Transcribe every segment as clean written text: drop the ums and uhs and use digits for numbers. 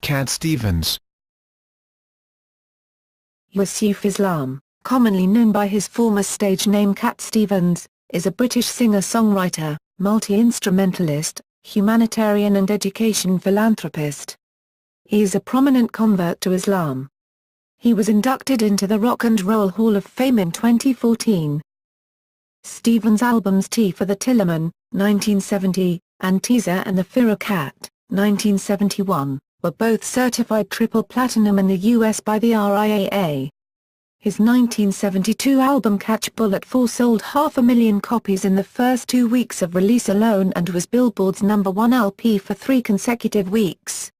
Cat Stevens. Yusuf Islam, commonly known by his former stage name Cat Stevens, is a British singer-songwriter, multi-instrumentalist, humanitarian and education philanthropist. He is a prominent convert to Islam. He was inducted into the Rock and Roll Hall of Fame in 2014. Stevens' albums Tea for the Tillerman, 1970, and Teaser and the Fear of Cat, 1971, were both certified triple platinum in the US by the RIAA. His 1972 album Catch Bullet 4 sold 500,000 copies in the first 2 weeks of release alone and was Billboard's #1 LP for 3 consecutive weeks.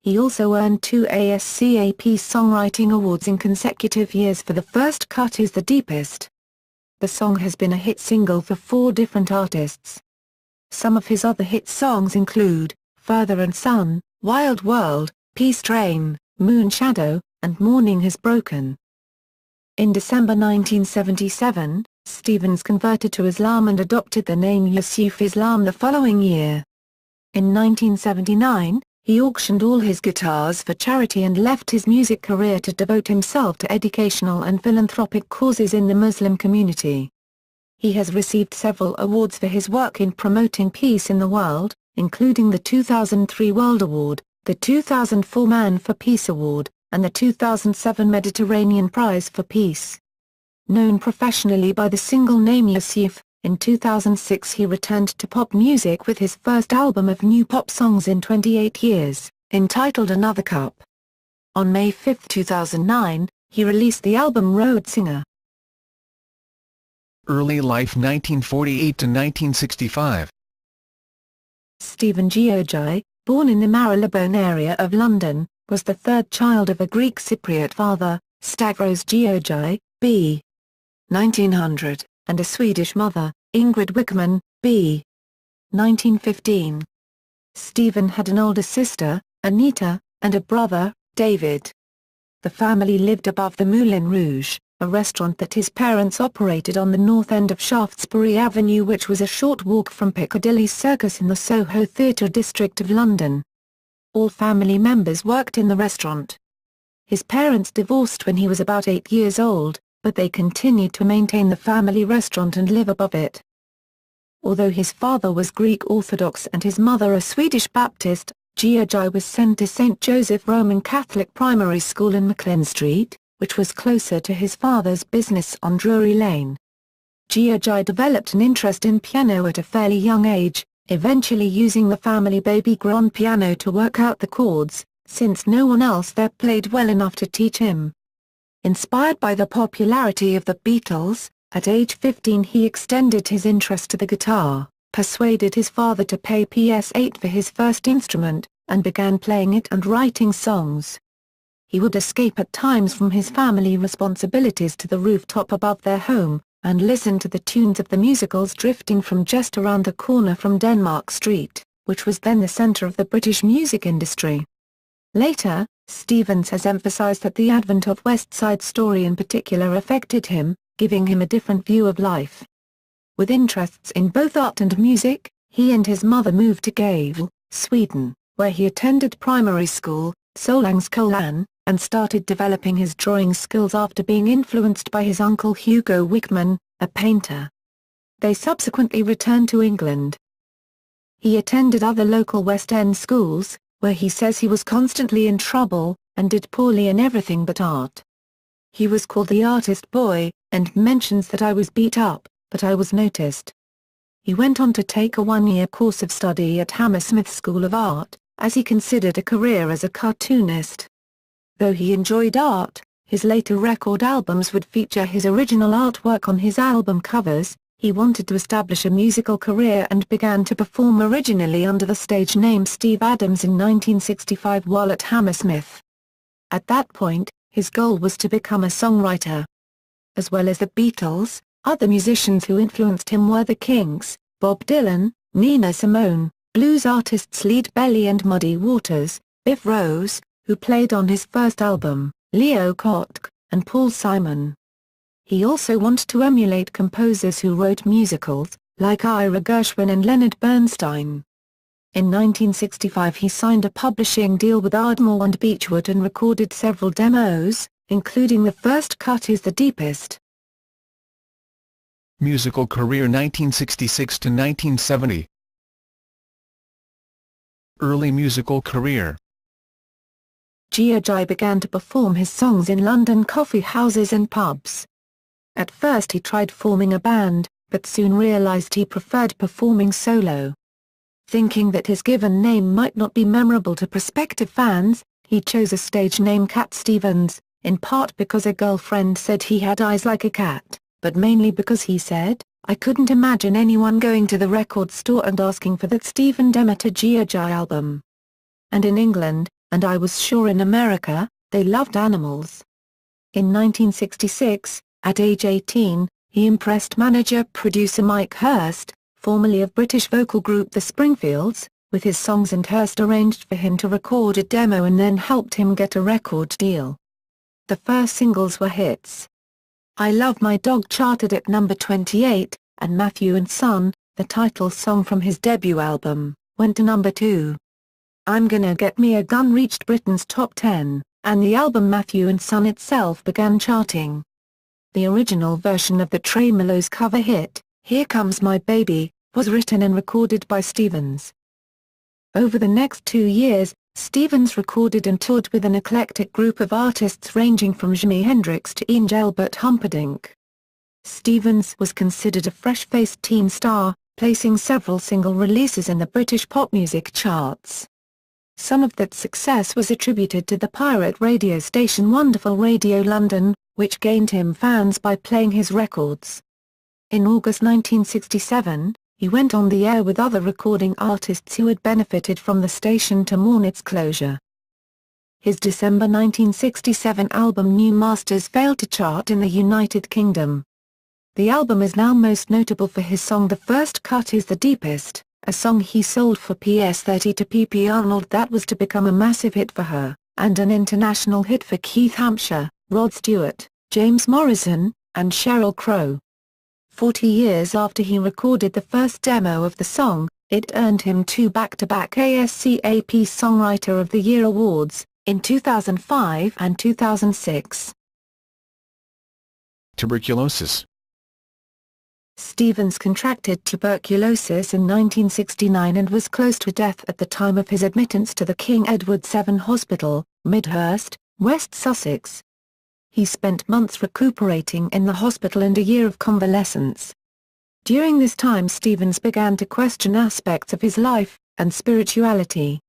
He also earned 2 ASCAP Songwriting Awards in consecutive years for The First Cut Is the Deepest. The song has been a hit single for 4 different artists. Some of his other hit songs include Further and Son, Wild World, Peace Train, Moon Shadow, and Morning Has Broken. In December 1977, Stevens converted to Islam and adopted the name Yusuf Islam the following year. In 1979, he auctioned all his guitars for charity and left his music career to devote himself to educational and philanthropic causes in the Muslim community. He has received several awards for his work in promoting peace in the world, including the 2003 World Award, the 2004 Man for Peace Award, and the 2007 Mediterranean Prize for Peace. Known professionally by the single name Yusuf, in 2006 he returned to pop music with his first album of new pop songs in 28 years, entitled Another Cup. On May 5, 2009, he released the album Road Singer. Early life 1948 to 1965. Stephen Georgi, born in the Marylebone area of London, was the third child of a Greek Cypriot father, Stavros Georgi, b. 1900, and a Swedish mother, Ingrid Wickman, b. 1915. Stephen had an older sister, Anita, and a brother, David. The family lived above the Moulin Rouge, a restaurant that his parents operated on the north end of Shaftesbury Avenue, which was a short walk from Piccadilly Circus in the Soho Theatre district of London. All family members worked in the restaurant. His parents divorced when he was about 8 years old, but they continued to maintain the family restaurant and live above it. Although his father was Greek Orthodox and his mother a Swedish Baptist, Georgi was sent to St. Joseph Roman Catholic Primary School in Maclean Street, which was closer to his father's business on Drury Lane. Georgi developed an interest in piano at a fairly young age, eventually using the family baby grand piano to work out the chords, since no one else there played well enough to teach him. Inspired by the popularity of the Beatles, at age 15 he extended his interest to the guitar, persuaded his father to pay PS8 for his first instrument, and began playing it and writing songs. He would escape at times from his family responsibilities to the rooftop above their home, and listen to the tunes of the musicals drifting from just around the corner from Denmark Street, which was then the centre of the British music industry. Later, Stevens has emphasised that the advent of West Side Story in particular affected him, giving him a different view of life. With interests in both art and music, he and his mother moved to Gävle, Sweden, where he attended primary school, Solangskolan, and started developing his drawing skills after being influenced by his uncle Hugo Wickman, a painter. They subsequently returned to England. He attended other local West End schools, where he says he was constantly in trouble, and did poorly in everything but art. He was called the artist boy, and mentions that I was beat up, but I was noticed. He went on to take a 1-year course of study at Hammersmith School of Art, as he considered a career as a cartoonist. Though he enjoyed art, his later record albums would feature his original artwork on his album covers. He wanted to establish a musical career and began to perform originally under the stage name Steve Adams in 1965 while at Hammersmith. At that point, his goal was to become a songwriter. As well as the Beatles, other musicians who influenced him were the Kinks, Bob Dylan, Nina Simone, blues artists Lead Belly and Muddy Waters, Biff Rose, who played on his first album, Leo Kottke, and Paul Simon. He also wanted to emulate composers who wrote musicals, like Ira Gershwin and Leonard Bernstein. In 1965 he signed a publishing deal with Ardmore and Beechwood and recorded several demos, including the first cut is the deepest. Musical career 1966 to 1970. Early musical career. Georgi began to perform his songs in London coffee houses and pubs. At first he tried forming a band, but soon realised he preferred performing solo. Thinking that his given name might not be memorable to prospective fans, he chose a stage name Cat Stevens, in part because a girlfriend said he had eyes like a cat, but mainly because he said, "I couldn't imagine anyone going to the record store and asking for that Stephen Demeter Georgi album." And in England, and I was sure in America, they loved Animals. In 1966, at age 18, he impressed manager-producer Mike Hurst, formerly of British vocal group The Springfields, with his songs, and Hurst arranged for him to record a demo and then helped him get a record deal. The first singles were hits. I Love My Dog charted at number 28, and Matthew and Son, the title song from his debut album, went to number 2. I'm Gonna Get Me a Gun reached Britain's top 10, and the album Matthew and Son itself began charting. The original version of the Tremeloes cover hit, Here Comes My Baby, was written and recorded by Stevens. Over the next 2 years, Stevens recorded and toured with an eclectic group of artists ranging from Jimi Hendrix to Engelbert Humperdinck. Stevens was considered a fresh-faced teen star, placing several single releases in the British pop music charts. Some of that success was attributed to the pirate radio station Wonderful Radio London, which gained him fans by playing his records. In August 1967, he went on the air with other recording artists who had benefited from the station to mourn its closure. His December 1967 album New Masters failed to chart in the United Kingdom. The album is now most notable for his song The First Cut is the Deepest, a song he sold for PS30 to P.P. Arnold that was to become a massive hit for her, and an international hit for Keith Hampshire, Rod Stewart, James Morrison, and Sheryl Crow. 40 years after he recorded the first demo of the song, it earned him 2 back-to-back ASCAP Songwriter of the Year awards, in 2005 and 2006. Tuberculosis. Stevens contracted tuberculosis in 1969 and was close to death at the time of his admittance to the King Edward VII Hospital, Midhurst, West Sussex. He spent months recuperating in the hospital and a year of convalescence. During this time Stevens began to question aspects of his life, and spirituality.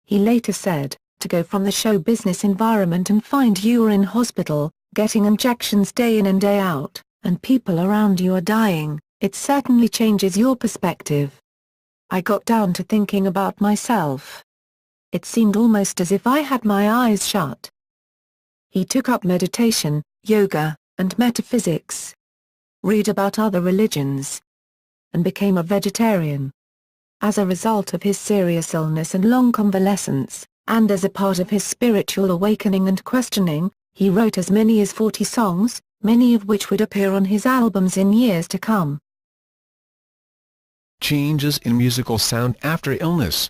He later said, "To go from the show business environment and find you are in hospital, getting injections day in and day out, and people around you are dying, it certainly changes your perspective. I got down to thinking about myself. It seemed almost as if I had my eyes shut." He took up meditation, yoga, and metaphysics. Read about other religions. And became a vegetarian. As a result of his serious illness and long convalescence, and as a part of his spiritual awakening and questioning, he wrote as many as 40 songs, many of which would appear on his albums in years to come. Changes in musical sound after illness.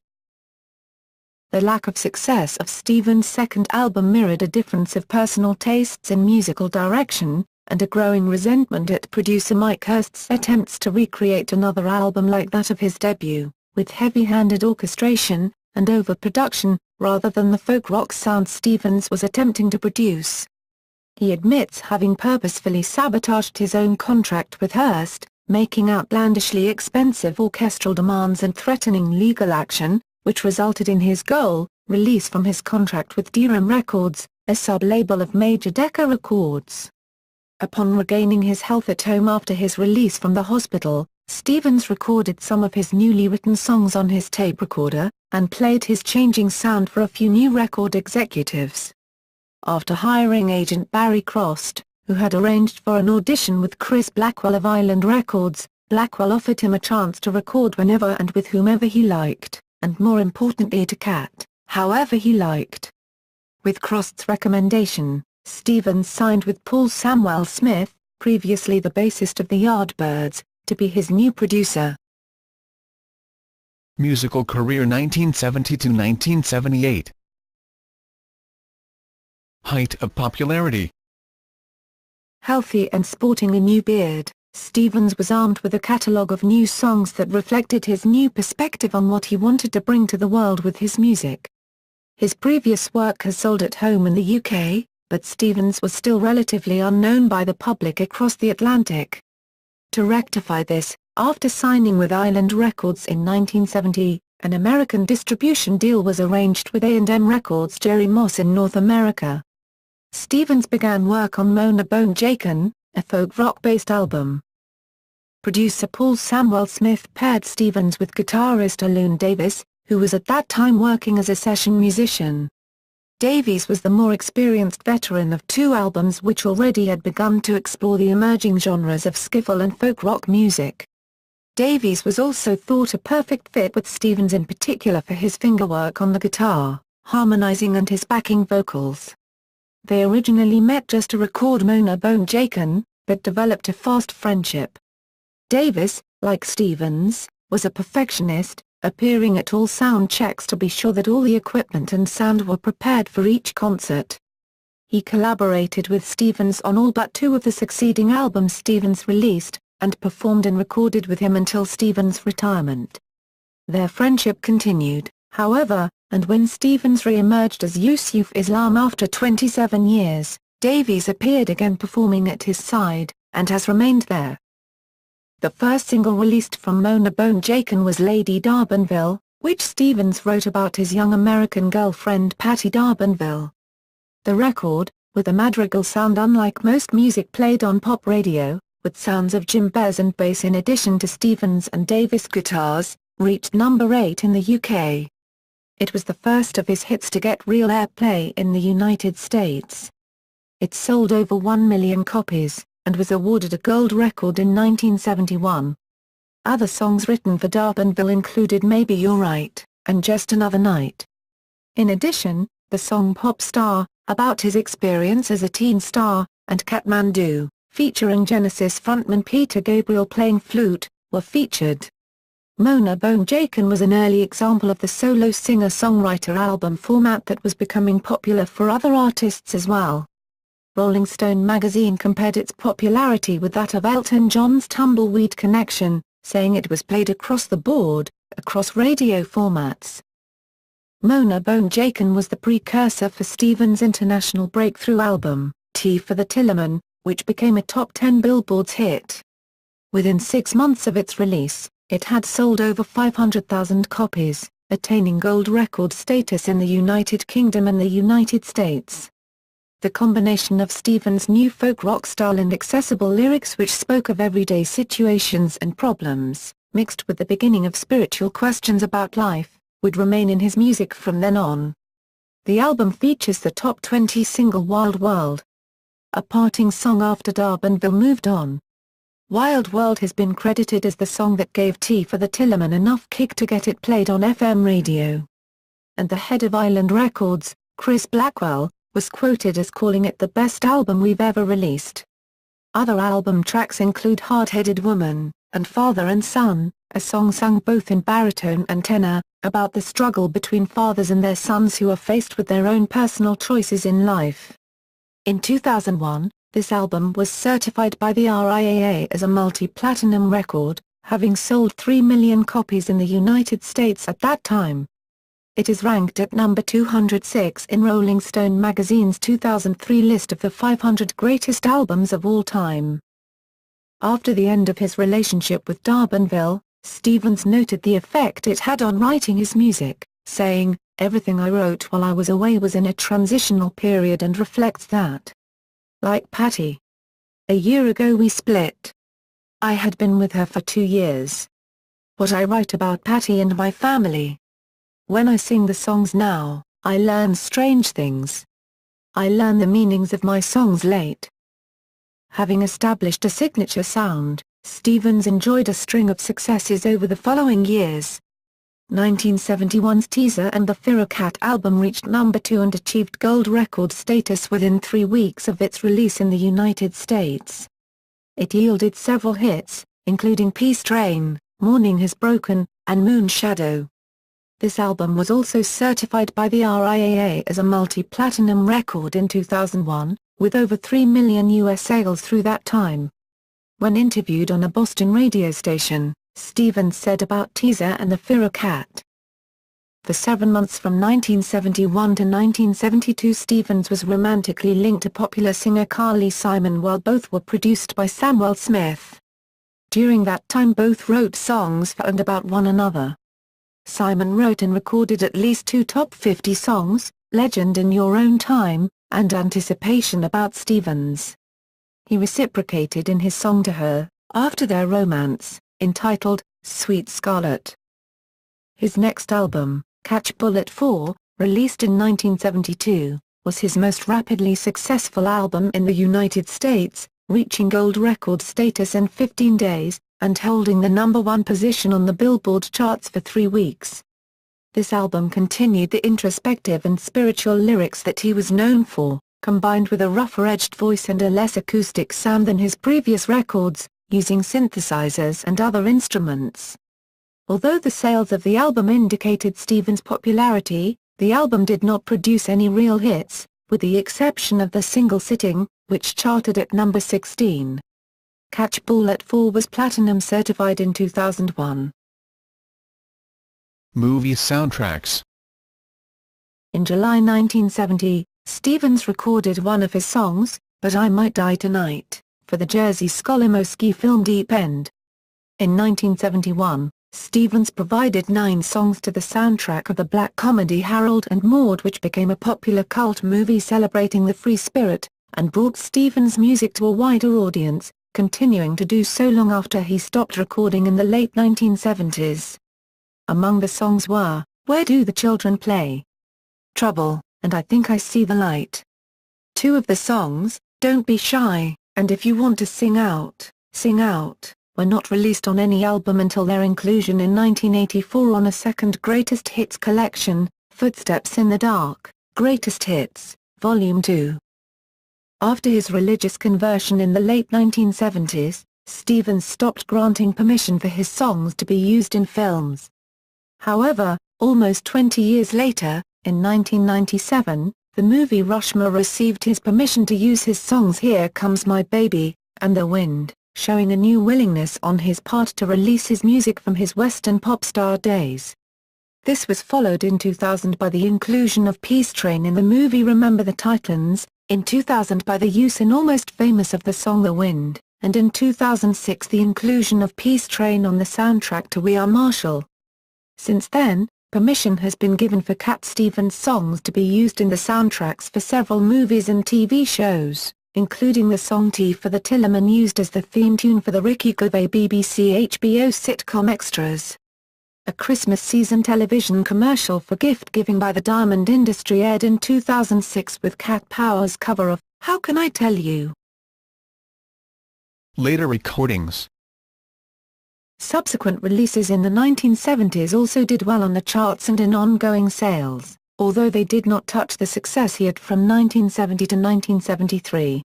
The lack of success of Stevens' second album mirrored a difference of personal tastes in musical direction, and a growing resentment at producer Mike Hurst's attempts to recreate another album like that of his debut, with heavy-handed orchestration, and overproduction, rather than the folk rock sound Stevens was attempting to produce. He admits having purposefully sabotaged his own contract with Hurst, making outlandishly expensive orchestral demands and threatening legal action, which resulted in his release from his contract with Deram Records, a sub-label of major Decca Records. Upon regaining his health at home after his release from the hospital, Stevens recorded some of his newly written songs on his tape recorder, and played his changing sound for a few new record executives. After hiring agent Barry Crost, who had arranged for an audition with Chris Blackwell of Island Records, Blackwell offered him a chance to record whenever and with whomever he liked, and more importantly to Cat, however he liked. With Crost's recommendation, Stevens signed with Paul Samwell Smith, previously the bassist of the Yardbirds, to be his new producer. Musical career 1970 to 1978. Height of popularity. Healthy and sporting a new beard, Stevens was armed with a catalogue of new songs that reflected his new perspective on what he wanted to bring to the world with his music. His previous work has sold at home in the UK, but Stevens was still relatively unknown by the public across the Atlantic. To rectify this, after signing with Island Records in 1970, an American distribution deal was arranged with A&M Records' Jerry Moss in North America. Stevens began work on Mona Bone Jakin, a folk rock-based album. Producer Paul Samwell Smith paired Stevens with guitarist Alun Davies, who was at that time working as a session musician. Davies was the more experienced veteran of two albums which already had begun to explore the emerging genres of skiffle and folk rock music. Davies was also thought a perfect fit with Stevens, in particular for his fingerwork on the guitar, harmonizing and his backing vocals. They originally met just to record Mona Bone Jakin, but developed a fast friendship. Davies, like Stevens, was a perfectionist, appearing at all sound checks to be sure that all the equipment and sound were prepared for each concert. He collaborated with Stevens on all but two of the succeeding albums Stevens released, and performed and recorded with him until Stevens' retirement. Their friendship continued, however, and when Stevens re-emerged as Yusuf Islam after 27 years, Davies appeared again performing at his side, and has remained there. The first single released from Mona Bone Jakin was Lady D'Urbanville, which Stevens wrote about his young American girlfriend Patti D'Urbanville. The record, with a madrigal sound unlike most music played on pop radio, with sounds of djembes and bass in addition to Stevens and Davies guitars, reached number 8 in the UK. It was the first of his hits to get real airplay in the United States. It sold over 1 million copies, and was awarded a gold record in 1971. Other songs written for D'Urbanville included Maybe You're Right, and Just Another Night. In addition, the song Pop Star, about his experience as a teen star, and Kathmandu, featuring Genesis frontman Peter Gabriel playing flute, were featured. Mona Bone Jakin was an early example of the solo singer-songwriter album format that was becoming popular for other artists as well. Rolling Stone magazine compared its popularity with that of Elton John's Tumbleweed Connection, saying it was played across the board, across radio formats. Mona Bone Jakin was the precursor for Stevens' international breakthrough album, Tea for the Tillerman, which became a top 10 Billboard's hit. Within 6 months of its release, it had sold over 500,000 copies, attaining gold record status in the United Kingdom and the United States. The combination of Stevens' new folk rock style and accessible lyrics which spoke of everyday situations and problems, mixed with the beginning of spiritual questions about life, would remain in his music from then on. The album features the top 20 single Wild World, a parting song after D'Urbanville moved on. Wild World has been credited as the song that gave Tea for the Tillerman enough kick to get it played on FM radio. And the head of Island Records, Chris Blackwell, was quoted as calling it the best album we've ever released. Other album tracks include Hard-Headed Woman, and Father and Son, a song sung both in baritone and tenor, about the struggle between fathers and their sons who are faced with their own personal choices in life. In 2001, this album was certified by the RIAA as a multi-platinum record, having sold 3 million copies in the United States at that time. It is ranked at number 206 in Rolling Stone magazine's 2003 list of the 500 greatest albums of all time. After the end of his relationship with D'Urbanville, Stevens noted the effect it had on writing his music, saying, "Everything I wrote while I was away was in a transitional period and reflects that. Like Patti. A year ago we split. I had been with her for 2 years. What I write about Patti and my family. When I sing the songs now, I learn strange things. I learn the meanings of my songs late." Having established a signature sound, Stevens enjoyed a string of successes over the following years. 1971's Teaser and the Firecat album reached number 2 and achieved gold record status within 3 weeks of its release in the United States. It yielded several hits, including Peace Train, Morning Has Broken, and Moon Shadow. This album was also certified by the RIAA as a multi-platinum record in 2001, with over 3 million US sales through that time. When interviewed on a Boston radio station, Stevens said about Teaser and the Fira Cat. For 7 months from 1971 to 1972, Stevens was romantically linked to popular singer Carly Simon, while both were produced by Samuel Smith. During that time both wrote songs for and about one another. Simon wrote and recorded at least 2 top 50 songs, Legend in Your Own Time, and Anticipation, about Stevens. He reciprocated in his song to her, after their romance, entitled, Sweet Scarlet. His next album, Catch Bullet 4, released in 1972, was his most rapidly successful album in the United States, reaching gold record status in 15 days, and holding the #1 position on the Billboard charts for 3 weeks. This album continued the introspective and spiritual lyrics that he was known for, combined with a rougher-edged voice and a less acoustic sound than his previous records, using synthesizers and other instruments. Although the sales of the album indicated Stevens' popularity, the album did not produce any real hits, with the exception of the single Sitting, which charted at number 16. Catch Bullet 4 was platinum certified in 2001. Movie soundtracks. In July 1970, Stevens recorded one of his songs, But I Might Die Tonight, for the Jerzy Skolimowski film Deep End. In 1971, Stevens provided 9 songs to the soundtrack of the black comedy Harold and Maude, which became a popular cult movie celebrating the free spirit, and brought Stevens' music to a wider audience, continuing to do so long after he stopped recording in the late 1970s. Among the songs were, Where Do the Children Play?, Trouble, and I Think I See the Light. 2 of the songs, Don't Be Shy, and If You Want to Sing Out, were not released on any album until their inclusion in 1984 on a second Greatest Hits collection, Footsteps in the Dark, Greatest Hits, Volume 2. After his religious conversion in the late 1970s, Stevens stopped granting permission for his songs to be used in films. However, almost 20 years later, in 1997, the movie Rushmore received his permission to use his songs Here Comes My Baby, and The Wind, showing a new willingness on his part to release his music from his Western pop star days. This was followed in 2000 by the inclusion of Peace Train in the movie Remember the Titans, in 2000 by the use in Almost Famous of the song The Wind, and in 2006 the inclusion of Peace Train on the soundtrack to We Are Marshall. Since then, permission has been given for Cat Stevens songs to be used in the soundtracks for several movies and TV shows, including the song Tea for the Tillerman used as the theme tune for the Ricky Gervais BBC HBO sitcom Extras. A Christmas season television commercial for gift-giving by the Diamond Industry aired in 2006 with Cat Power's cover of How Can I Tell You? Later recordings. Subsequent releases in the 1970s also did well on the charts and in ongoing sales, although they did not touch the success he had from 1970 to 1973.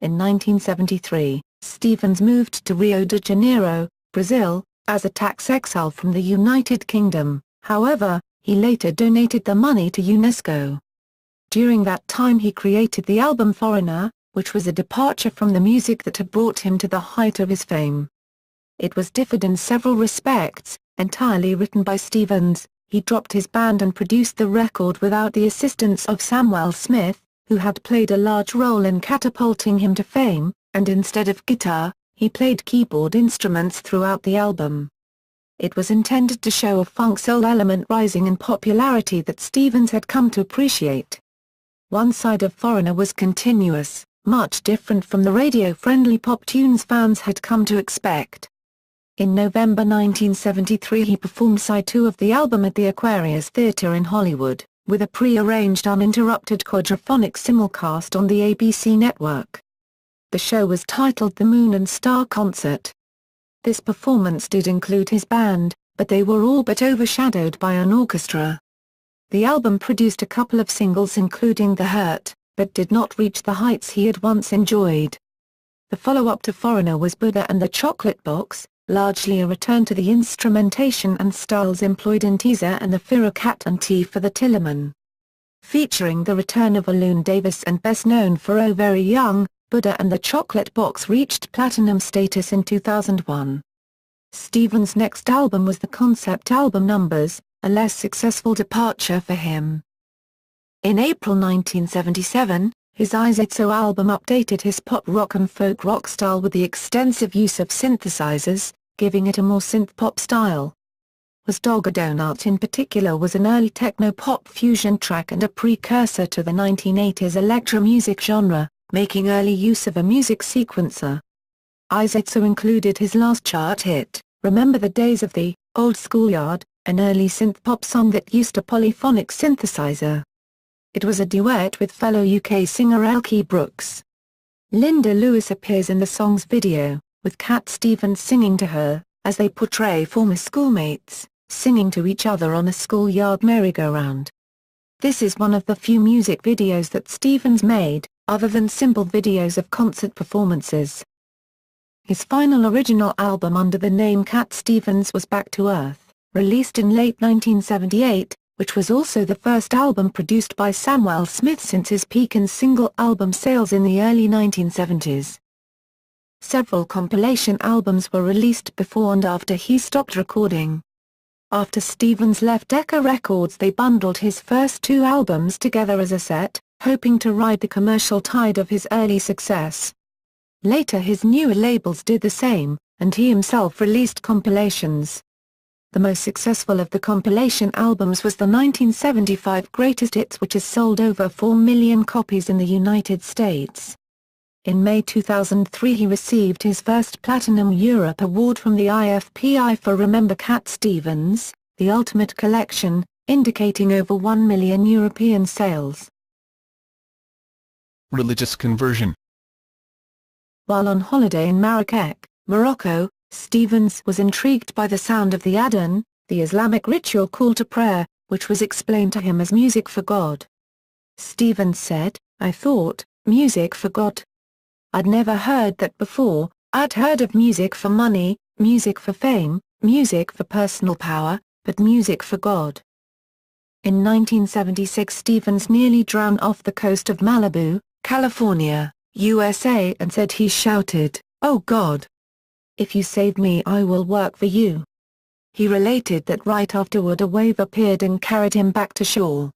In 1973, Stevens moved to Rio de Janeiro, Brazil, as a tax exile from the United Kingdom. However, he later donated the money to UNESCO. During that time he created the album Foreigner, which was a departure from the music that had brought him to the height of his fame. It was differed in several respects, entirely written by Stevens. He dropped his band and produced the record without the assistance of Samuel Smith, who had played a large role in catapulting him to fame, and instead of guitar, he played keyboard instruments throughout the album. It was intended to show a funk soul element rising in popularity that Stevens had come to appreciate. One side of Foreigner was continuous, much different from the radio-friendly pop tunes fans had come to expect. In November 1973 he performed side 2 of the album at the Aquarius Theatre in Hollywood, with a pre-arranged uninterrupted quadraphonic simulcast on the ABC network. The show was titled The Moon and Star Concert. This performance did include his band, but they were all but overshadowed by an orchestra. The album produced a couple of singles including The Hurt, but did not reach the heights he had once enjoyed. The follow-up to Foreigner was Buddha and the Chocolate Box, largely a return to the instrumentation and styles employed in Teaser and the Fira Cat and Tea for the Tillerman. Featuring the return of Alun Davis and best known for Oh Very Young, Buddha and the Chocolate Box reached platinum status in 2001. Stevens' next album was the concept album Numbers, a less successful departure for him. In April 1977, his Izetso album updated his pop rock and folk rock style with the extensive use of synthesizers, giving it a more synth-pop style. Was Dogodonut in particular was an early techno-pop fusion track and a precursor to the 1980s electro music genre, making early use of a music sequencer. Izetso included his last chart hit, Remember the Days of the Old Schoolyard, an early synth-pop song that used a polyphonic synthesizer. It was a duet with fellow UK singer Elkie Brooks. Linda Lewis appears in the song's video, with Cat Stevens singing to her, as they portray former schoolmates, singing to each other on a schoolyard merry-go-round. This is one of the few music videos that Stevens made, other than simple videos of concert performances. His final original album under the name Cat Stevens was Back to Earth, released in late 1978, which was also the first album produced by Samuel Smith since his peak in single album sales in the early 1970s. Several compilation albums were released before and after he stopped recording. After Stevens left Decca Records, they bundled his first two albums together as a set, hoping to ride the commercial tide of his early success. Later his newer labels did the same, and he himself released compilations. The most successful of the compilation albums was the 1975 Greatest Hits, which has sold over 4 million copies in the United States. In May 2003 he received his first Platinum Europe Award from the IFPI for Remember Cat Stevens, the Ultimate Collection, indicating over 1 million European sales. Religious conversion. While on holiday in Marrakech, Morocco, Stevens was intrigued by the sound of the adhan, the Islamic ritual call to prayer, which was explained to him as music for God. Stevens said, "I thought, music for God? I'd never heard that before. I'd heard of music for money, music for fame, music for personal power, but music for God." In 1976 Stevens nearly drowned off the coast of Malibu, California, USA, and said he shouted, "Oh God! If you save me I will work for you." He related that right afterward a wave appeared and carried him back to shore.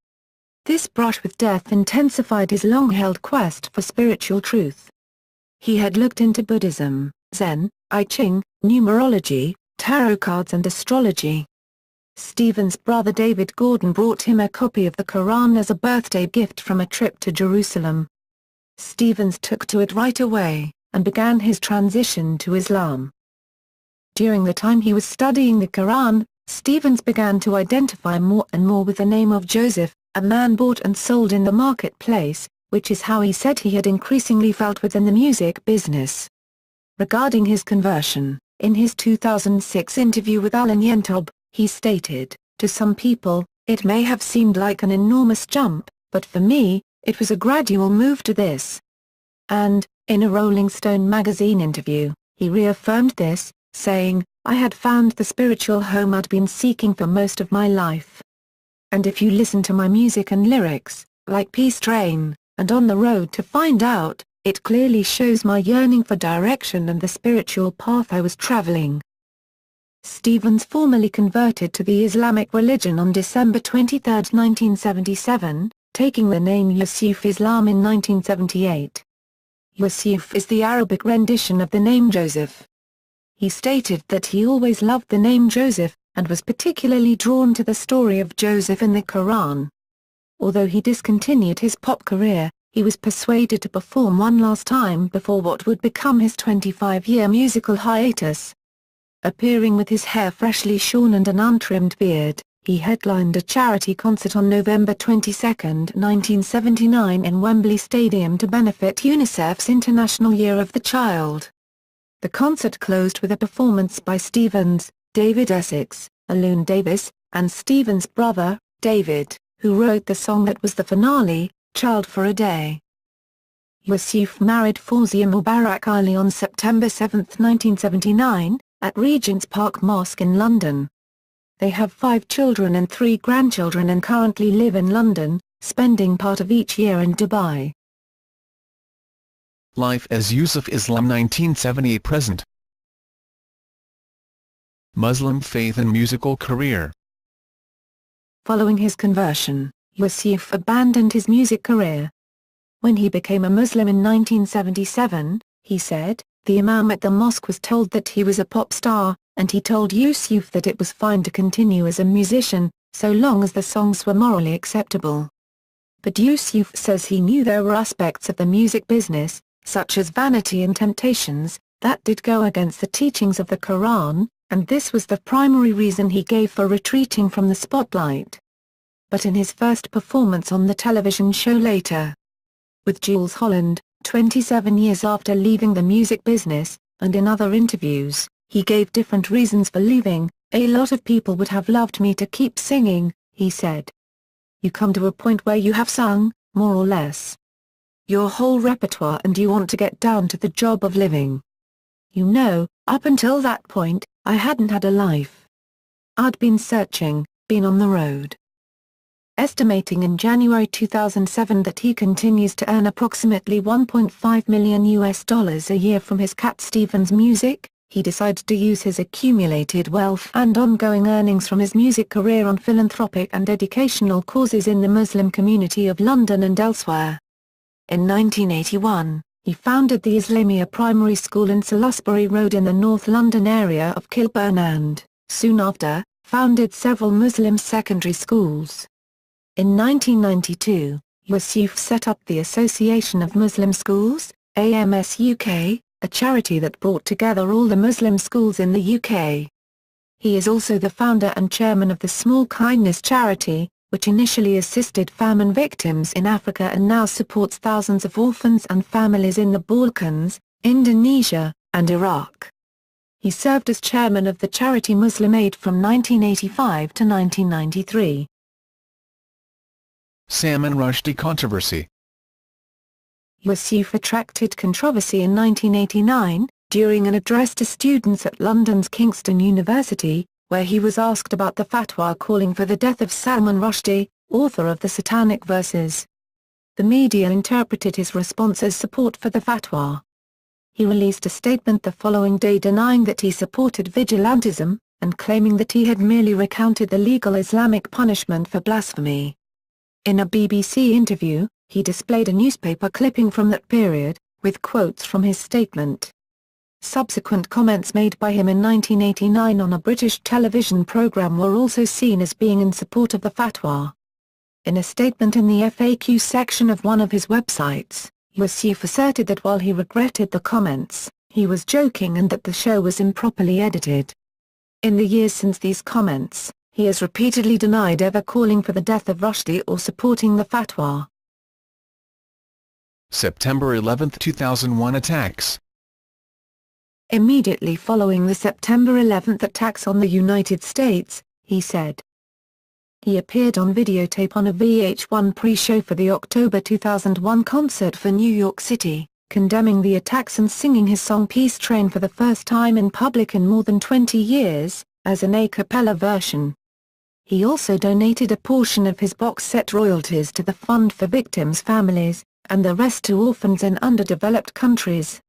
This brush with death intensified his long-held quest for spiritual truth. He had looked into Buddhism, Zen, I Ching, numerology, tarot cards and astrology. Stevens' brother David Gordon brought him a copy of the Quran as a birthday gift from a trip to Jerusalem. Stevens took to it right away, and began his transition to Islam. During the time he was studying the Quran, Stevens began to identify more and more with the name of Joseph, a man bought and sold in the marketplace, which is how he said he had increasingly felt within the music business. Regarding his conversion, in his 2006 interview with Alan Yentob, he stated, "To some people, it may have seemed like an enormous jump, but for me, it was a gradual move to this." And, in a Rolling Stone magazine interview, he reaffirmed this, saying, "I had found the spiritual home I'd been seeking for most of my life. And if you listen to my music and lyrics, like Peace Train, and On the Road to Find Out, it clearly shows my yearning for direction and the spiritual path I was traveling." Stevens formally converted to the Islamic religion on December 23, 1977, taking the name Yusuf Islam in 1978. Yusuf is the Arabic rendition of the name Joseph. He stated that he always loved the name Joseph, and was particularly drawn to the story of Joseph in the Quran. Although he discontinued his pop career, he was persuaded to perform one last time before what would become his 25-year musical hiatus. Appearing with his hair freshly shorn and an untrimmed beard, he headlined a charity concert on November 22, 1979 in Wembley Stadium to benefit UNICEF's International Year of the Child. The concert closed with a performance by Stevens, David Essex, Alun Davis, and Stevens' brother, David, who wrote the song that was the finale, Child for a Day. Yusuf married Fawzia Mubarak Ali on September 7, 1979, at Regent's Park Mosque in London. They have 5 children and 3 grandchildren and currently live in London, spending part of each year in Dubai. Life as Yusuf Islam 1978–present. Muslim faith and musical career. Following his conversion, Yusuf abandoned his music career. When he became a Muslim in 1977, he said, the imam at the mosque was told that he was a pop star, and he told Yusuf that it was fine to continue as a musician, so long as the songs were morally acceptable. But Yusuf says he knew there were aspects of the music business, such as vanity and temptations, that did go against the teachings of the Quran, and this was the primary reason he gave for retreating from the spotlight. But in his first performance on the television show Later with Jools Holland, 27 years after leaving the music business, and in other interviews, he gave different reasons for leaving. A lot of people would have loved me to keep singing, he said. You come to a point where you have sung, more or less, your whole repertoire and you want to get down to the job of living. You know, up until that point, I hadn't had a life. I'd been searching, been on the road. Estimating in January 2007 that he continues to earn approximately $1.5 million a year from his Cat Stevens music, he decided to use his accumulated wealth and ongoing earnings from his music career on philanthropic and educational causes in the Muslim community of London and elsewhere. In 1981, he founded the Islamia Primary School in Salisbury Road in the North London area of Kilburn and, soon after, founded several Muslim secondary schools. In 1992, Yusuf set up the Association of Muslim Schools, AMS UK, a charity that brought together all the Muslim schools in the UK. He is also the founder and chairman of the Small Kindness charity, which initially assisted famine victims in Africa and now supports thousands of orphans and families in the Balkans, Indonesia, and Iraq. He served as chairman of the charity Muslim Aid from 1985 to 1993. Salman Rushdie controversy. Yusuf attracted controversy in 1989, during an address to students at London's Kingston University, where he was asked about the fatwa calling for the death of Salman Rushdie, author of the Satanic Verses. The media interpreted his response as support for the fatwa. He released a statement the following day denying that he supported vigilantism, and claiming that he had merely recounted the legal Islamic punishment for blasphemy. In a BBC interview, he displayed a newspaper clipping from that period, with quotes from his statement. Subsequent comments made by him in 1989 on a British television programme were also seen as being in support of the fatwa. In a statement in the FAQ section of one of his websites, Yusuf asserted that while he regretted the comments, he was joking and that the show was improperly edited. In the years since these comments, he has repeatedly denied ever calling for the death of Rushdie or supporting the fatwa. September 11, 2001 attacks. Immediately following the September 11 attacks on the United States, he said. He appeared on videotape on a VH1 pre-show for the October 2001 concert for New York City, condemning the attacks and singing his song Peace Train for the first time in public in more than 20 years, as an a cappella version. He also donated a portion of his box set royalties to the Fund for Victims' Families, and the rest to orphans in underdeveloped countries.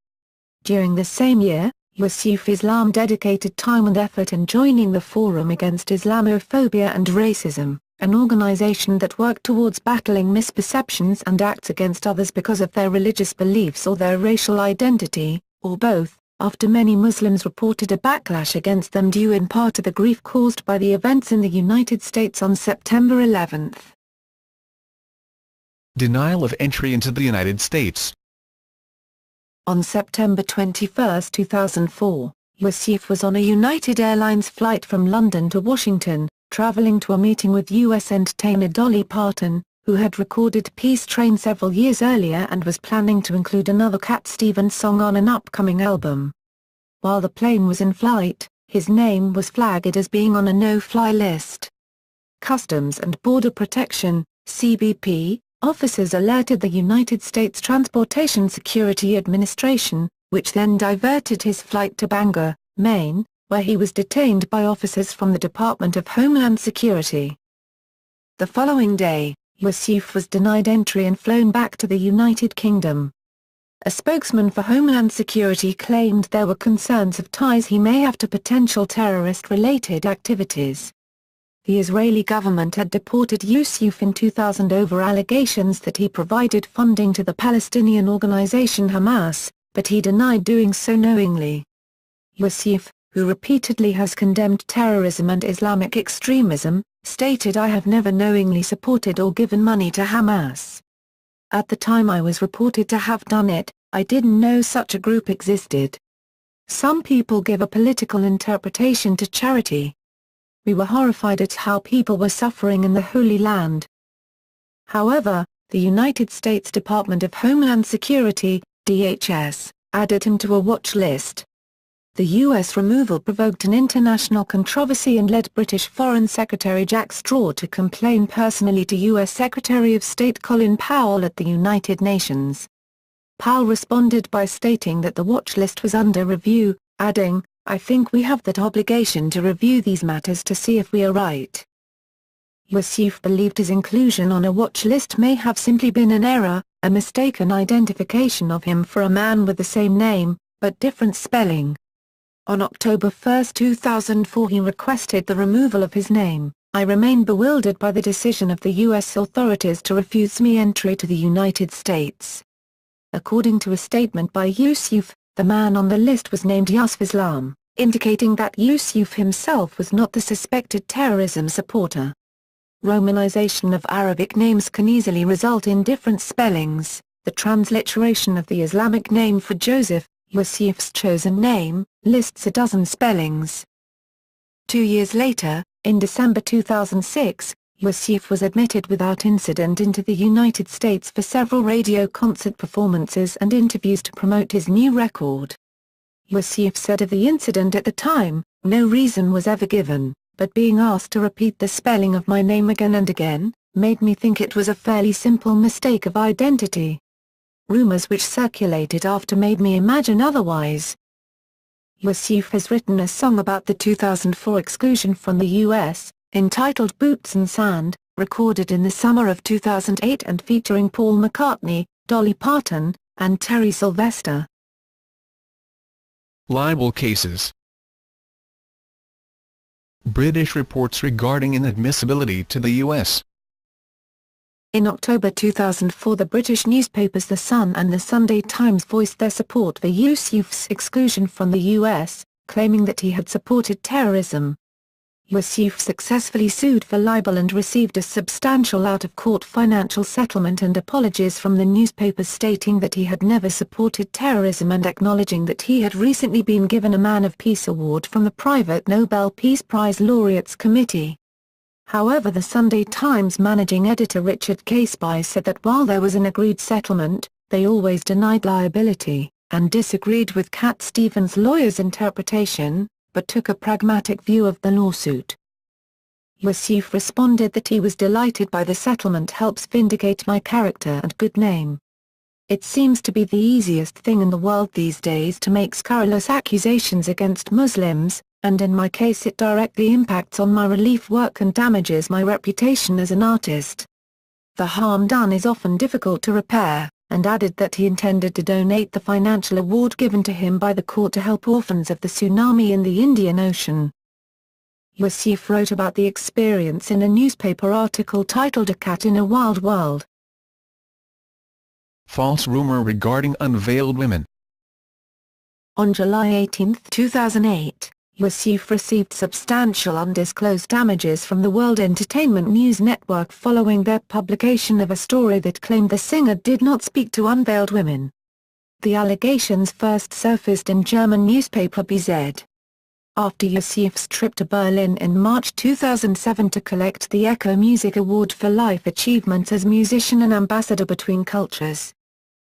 During the same year, Yusuf Islam dedicated time and effort in joining the Forum Against Islamophobia and Racism, an organization that worked towards battling misperceptions and acts against others because of their religious beliefs or their racial identity, or both, after many Muslims reported a backlash against them due in part to the grief caused by the events in the United States on September 11. Denial of entry into the United States. On September 21, 2004, Yusuf was on a United Airlines flight from London to Washington, traveling to a meeting with U.S. entertainer Dolly Parton, who had recorded Peace Train several years earlier and was planning to include another Cat Stevens song on an upcoming album. While the plane was in flight, his name was flagged as being on a no-fly list. Customs and Border Protection, CBP, officers alerted the United States Transportation Security Administration, which then diverted his flight to Bangor, Maine, where he was detained by officers from the Department of Homeland Security. The following day, Yusuf was denied entry and flown back to the United Kingdom. A spokesman for Homeland Security claimed there were concerns of ties he may have to potential terrorist-related activities. The Israeli government had deported Yusuf in 2000 over allegations that he provided funding to the Palestinian organization Hamas, but he denied doing so knowingly. Yusuf, who repeatedly has condemned terrorism and Islamic extremism, stated, "I have never knowingly supported or given money to Hamas. At the time I was reported to have done it, I didn't know such a group existed. Some people give a political interpretation to charity. We were horrified at how people were suffering in the Holy Land." However, the United States Department of Homeland Security, DHS, added him to a watch list. The U.S. removal provoked an international controversy and led British Foreign Secretary Jack Straw to complain personally to U.S. Secretary of State Colin Powell at the United Nations. Powell responded by stating that the watch list was under review, adding, "I think we have that obligation to review these matters to see if we are right." Yusuf believed his inclusion on a watch list may have simply been an error, a mistaken identification of him for a man with the same name, but different spelling. On October 1, 2004 he requested the removal of his name. "I remain bewildered by the decision of the U.S. authorities to refuse me entry to the United States." According to a statement by Yusuf, the man on the list was named Yusuf Islam, indicating that Yusuf himself was not the suspected terrorism supporter. Romanization of Arabic names can easily result in different spellings. The transliteration of the Islamic name for Joseph, Yusuf's chosen name, lists a dozen spellings. 2 years later, in December 2006, Yusuf was admitted without incident into the United States for several radio concert performances and interviews to promote his new record. Yusuf said of the incident at the time, "No reason was ever given, but being asked to repeat the spelling of my name again and again, made me think it was a fairly simple mistake of identity. Rumors which circulated after made me imagine otherwise." Yusuf has written a song about the 2004 exclusion from the U.S., entitled Boots and Sand, recorded in the summer of 2008 and featuring Paul McCartney, Dolly Parton, and Terry Sylvester. Libel cases. British reports regarding inadmissibility to the U.S. In October 2004 the British newspapers The Sun and The Sunday Times voiced their support for Yusuf's exclusion from the U.S., claiming that he had supported terrorism. Yusuf successfully sued for libel and received a substantial out-of-court financial settlement and apologies from the newspapers stating that he had never supported terrorism and acknowledging that he had recently been given a Man of Peace Award from the private Nobel Peace Prize Laureates Committee. However, the Sunday Times managing editor Richard Caseby said that while there was an agreed settlement, they always denied liability, and disagreed with Cat Stevens' lawyer's interpretation, but took a pragmatic view of the lawsuit. Yusuf responded that he was delighted by the settlement helps vindicate my character and good name. It seems to be the easiest thing in the world these days to make scurrilous accusations against Muslims, and in my case it directly impacts on my relief work and damages my reputation as an artist. The harm done is often difficult to repair, and added that he intended to donate the financial award given to him by the court to help orphans of the tsunami in the Indian Ocean. Yusuf wrote about the experience in a newspaper article titled A Cat in a Wild World. False rumor regarding unveiled women. On July 18, 2008, Yusuf received substantial undisclosed damages from the World Entertainment News Network following their publication of a story that claimed the singer did not speak to unveiled women. The allegations first surfaced in German newspaper BZ. After Yusuf's trip to Berlin in March 2007 to collect the Echo Music Award for Life Achievements as Musician and Ambassador Between Cultures.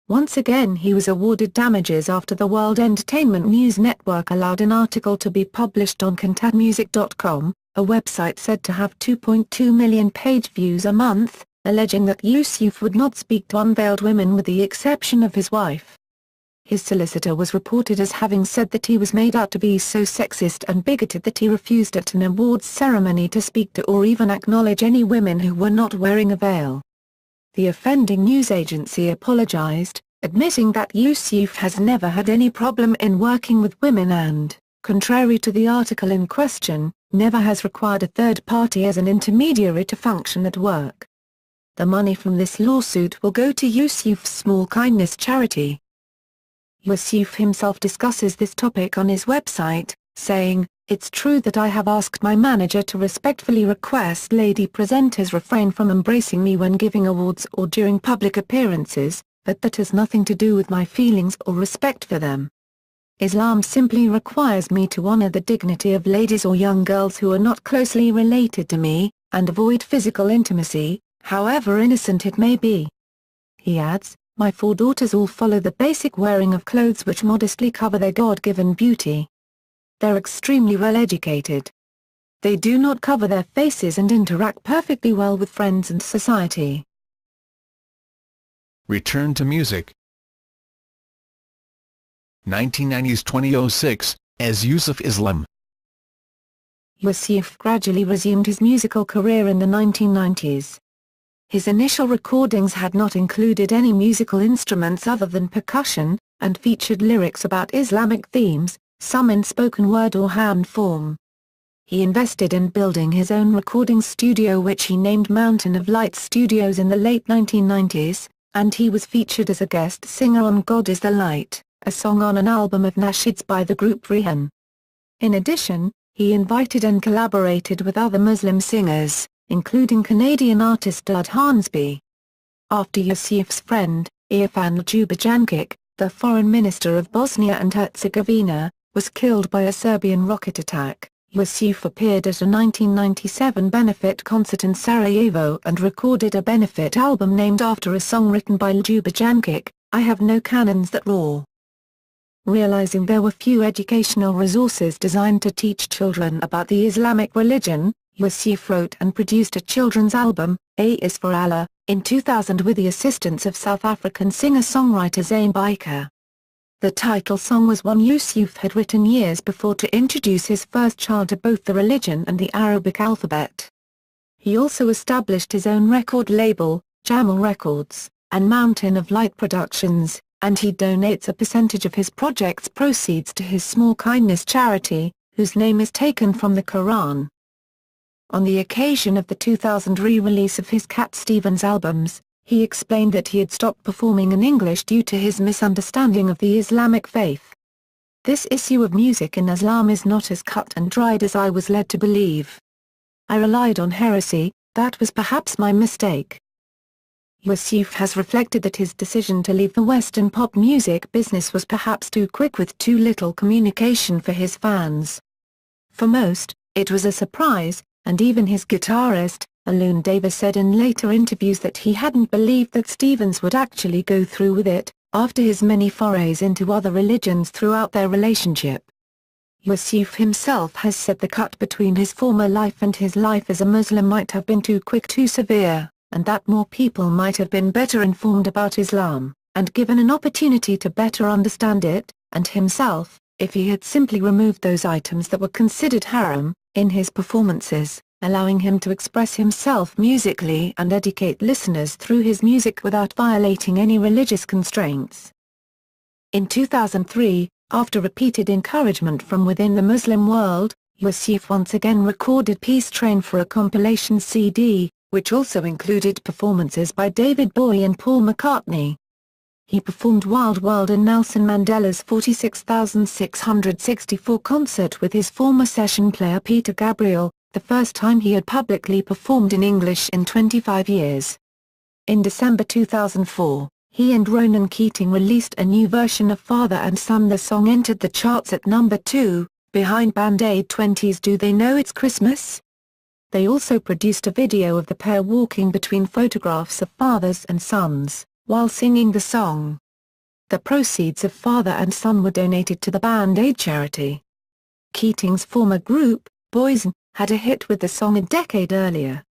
Once again he was awarded damages after the World Entertainment News Network allowed an article to be published on CantatMusic.com, a website said to have 2.2 million page views a month, alleging that Yusuf would not speak to unveiled women with the exception of his wife. His solicitor was reported as having said that he was made out to be so sexist and bigoted that he refused at an awards ceremony to speak to or even acknowledge any women who were not wearing a veil. The offending news agency apologized, admitting that Yusuf has never had any problem in working with women and, contrary to the article in question, never has required a third party as an intermediary to function at work. The money from this lawsuit will go to Yusuf's Small Kindness charity. Yusuf himself discusses this topic on his website, saying, "It's true that I have asked my manager to respectfully request lady presenters refrain from embracing me when giving awards or during public appearances, but that has nothing to do with my feelings or respect for them. Islam simply requires me to honor the dignity of ladies or young girls who are not closely related to me, and avoid physical intimacy, however innocent it may be." He adds, "My 4 daughters all follow the basic wearing of clothes which modestly cover their God-given beauty. They're extremely well educated. They do not cover their faces and interact perfectly well with friends and society." Return to music. 1990s 2006, as Yusuf Islam. Yusuf gradually resumed his musical career in the 1990s. His initial recordings had not included any musical instruments other than percussion, and featured lyrics about Islamic themes, some in spoken word or hand form. He invested in building his own recording studio which he named Mountain of Light Studios in the late 1990s, and he was featured as a guest singer on God is the Light, a song on an album of nasheeds by the group Rehan. In addition, he invited and collaborated with other Muslim singers, including Canadian artist Dud Hansby. After Yusuf's friend, Irfan Ljubajankic, the foreign minister of Bosnia and Herzegovina, was killed by a Serbian rocket attack, Yusuf appeared at a 1997 benefit concert in Sarajevo and recorded a benefit album named after a song written by Ljubajankic, I Have No Cannons That Roar. Realizing there were few educational resources designed to teach children about the Islamic religion, Yusuf wrote and produced a children's album, A Is For Allah, in 2000 with the assistance of South African singer-songwriter Zayn Baker. The title song was one Yusuf had written years before to introduce his first child to both the religion and the Arabic alphabet. He also established his own record label, Jamal Records, and Mountain of Light Productions, and he donates a percentage of his project's proceeds to his Small Kindness charity, whose name is taken from the Quran. On the occasion of the 2000 re-release of his Cat Stevens albums, he explained that he had stopped performing in English due to his misunderstanding of the Islamic faith. "This issue of music in Islam is not as cut and dried as I was led to believe. I relied on heresy, that was perhaps my mistake." Yusuf has reflected that his decision to leave the Western pop music business was perhaps too quick with too little communication for his fans. For most, it was a surprise, and even his guitarist, Alun Davis said in later interviews that he hadn't believed that Stevens would actually go through with it, after his many forays into other religions throughout their relationship. Yusuf himself has said the cut between his former life and his life as a Muslim might have been too quick, too severe, and that more people might have been better informed about Islam, and given an opportunity to better understand it, and himself, if he had simply removed those items that were considered haram, in his performances, allowing him to express himself musically and educate listeners through his music without violating any religious constraints. In 2003, after repeated encouragement from within the Muslim world, Yusuf once again recorded Peace Train for a compilation CD, which also included performances by David Bowie and Paul McCartney. He performed Wild World in Nelson Mandela's 46,664 concert with his former session player Peter Gabriel, the first time he had publicly performed in English in 25 years. In December 2004, he and Ronan Keating released a new version of Father and Son. The song entered the charts at number 2, behind Band-Aid 20's Do They Know It's Christmas? They also produced a video of the pair walking between photographs of fathers and sons, while singing the song. The proceeds of Father and Son were donated to the Band-Aid charity. Keating's former group, Boyzone, had a hit with the song a decade earlier.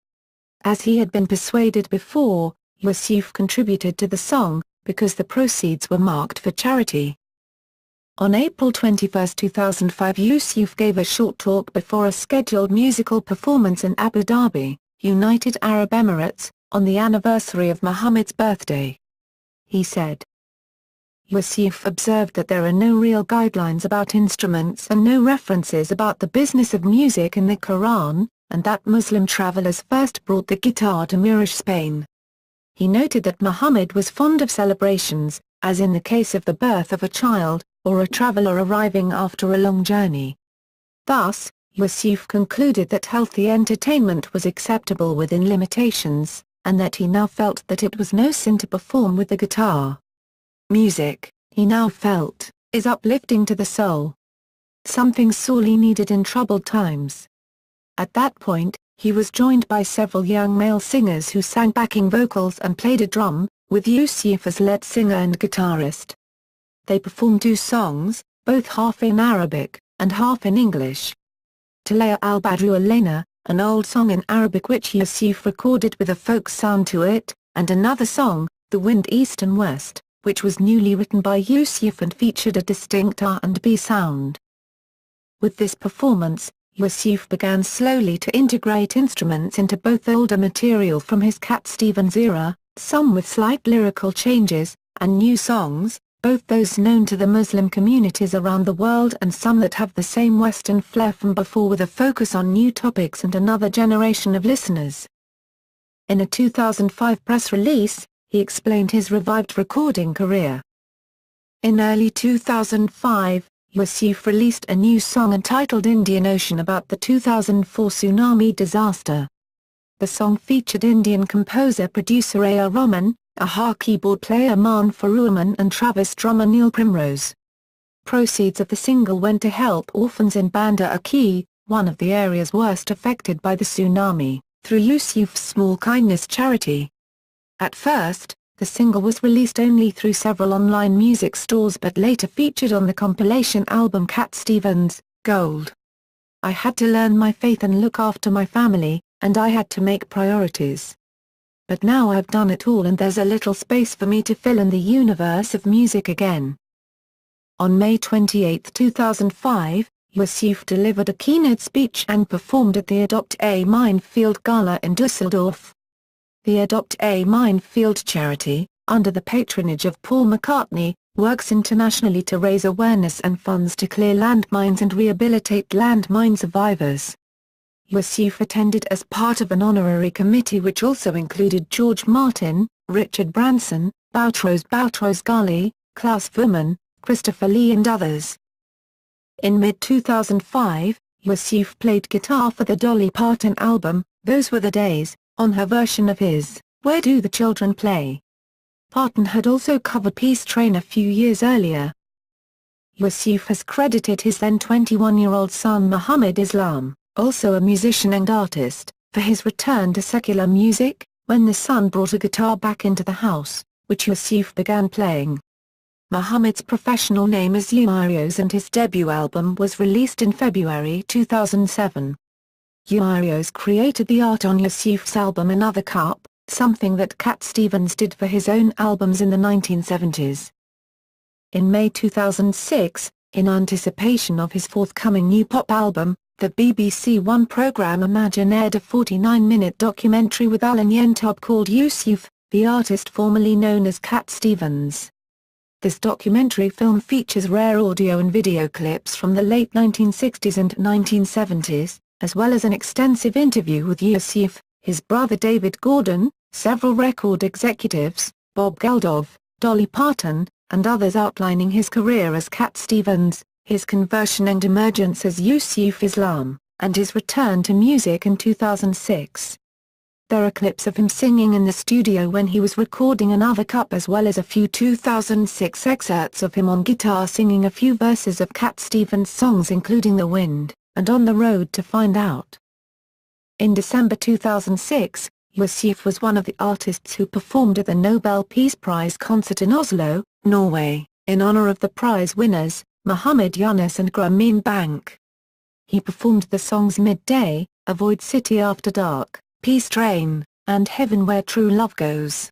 As he had been persuaded before, Yusuf contributed to the song, because the proceeds were marked for charity. On April 21, 2005, Yusuf gave a short talk before a scheduled musical performance in Abu Dhabi, United Arab Emirates, on the anniversary of Muhammad's birthday. He said, Yusuf observed that there are no real guidelines about instruments and no references about the business of music in the Quran, and that Muslim travelers first brought the guitar to Murrish, Spain. He noted that Muhammad was fond of celebrations, as in the case of the birth of a child, or a traveler arriving after a long journey. Thus, Yusuf concluded that healthy entertainment was acceptable within limitations, and that he now felt that it was no sin to perform with the guitar. Music, he now felt, is uplifting to the soul. Something sorely needed in troubled times. At that point, he was joined by several young male singers who sang backing vocals and played a drum, with Yusuf as lead singer and guitarist. They performed 2 songs, both half in Arabic, and half in English. Talaya al-Badru al-Layna, an old song in Arabic which Yusuf recorded with a folk sound to it, and another song, The Wind East and West, which was newly written by Yusuf and featured a distinct R&B sound. With this performance, Yusuf began slowly to integrate instruments into both older material from his Cat Stevens era, some with slight lyrical changes, and new songs, both those known to the Muslim communities around the world and some that have the same Western flair from before, with a focus on new topics and another generation of listeners. In a 2005 press release, he explained his revived recording career. In early 2005, Yusuf released a new song entitled Indian Ocean about the 2004 tsunami disaster. The song featured Indian composer-producer A.R. Rahman, Aha keyboard player Man Faruman and Travis drummer Neil Primrose. Proceeds of the single went to help orphans in Banda Aceh, one of the areas worst affected by the tsunami, through Yusuf's Small Kindness charity. At first, the single was released only through several online music stores but later featured on the compilation album Cat Stevens, Gold. I had to learn my faith and look after my family, and I had to make priorities. But now I've done it all and there's a little space for me to fill in the universe of music again. On May 28, 2005, Yusuf delivered a keynote speech and performed at the Adopt a Minefield Gala in Dusseldorf. The Adopt a Minefield charity, under the patronage of Paul McCartney, works internationally to raise awareness and funds to clear landmines and rehabilitate landmine survivors. Yusuf attended as part of an honorary committee which also included George Martin, Richard Branson, Boutros Ghali, Klaus Vuman, Christopher Lee and others. In mid-2005, Yusuf played guitar for the Dolly Parton album, Those Were the Days, on her version of his Where Do the Children Play? Parton had also covered Peace Train a few years earlier. Yusuf has credited his then 21-year-old son Muhammad Islam, also a musician and artist, for his return to secular music, when the son brought a guitar back into the house, which Yusuf began playing. Muhammad's professional name is Umairios and his debut album was released in February 2007. Umairios created the art on Yusuf's album Another Cup, something that Cat Stevens did for his own albums in the 1970s. In May 2006, in anticipation of his forthcoming new pop album, the BBC One programme Imagine aired a 49-minute documentary with Alan Yentob called Yusuf, the artist formerly known as Cat Stevens. This documentary film features rare audio and video clips from the late 1960s and 1970s, as well as an extensive interview with Yusuf, his brother David Gordon, several record executives, Bob Geldof, Dolly Parton, and others outlining his career as Cat Stevens, his conversion and emergence as Yusuf Islam, and his return to music in 2006. There are clips of him singing in the studio when he was recording Another Cup, as well as a few 2006 excerpts of him on guitar singing a few verses of Cat Stevens songs including The Wind, and On the Road to Find Out. In December 2006, Yusuf was one of the artists who performed at the Nobel Peace Prize concert in Oslo, Norway, in honor of the prize winners, Muhammad Yunus and Grameen Bank. He performed the songs Midday, Avoid City After Dark, Peace Train, and Heaven Where True Love Goes.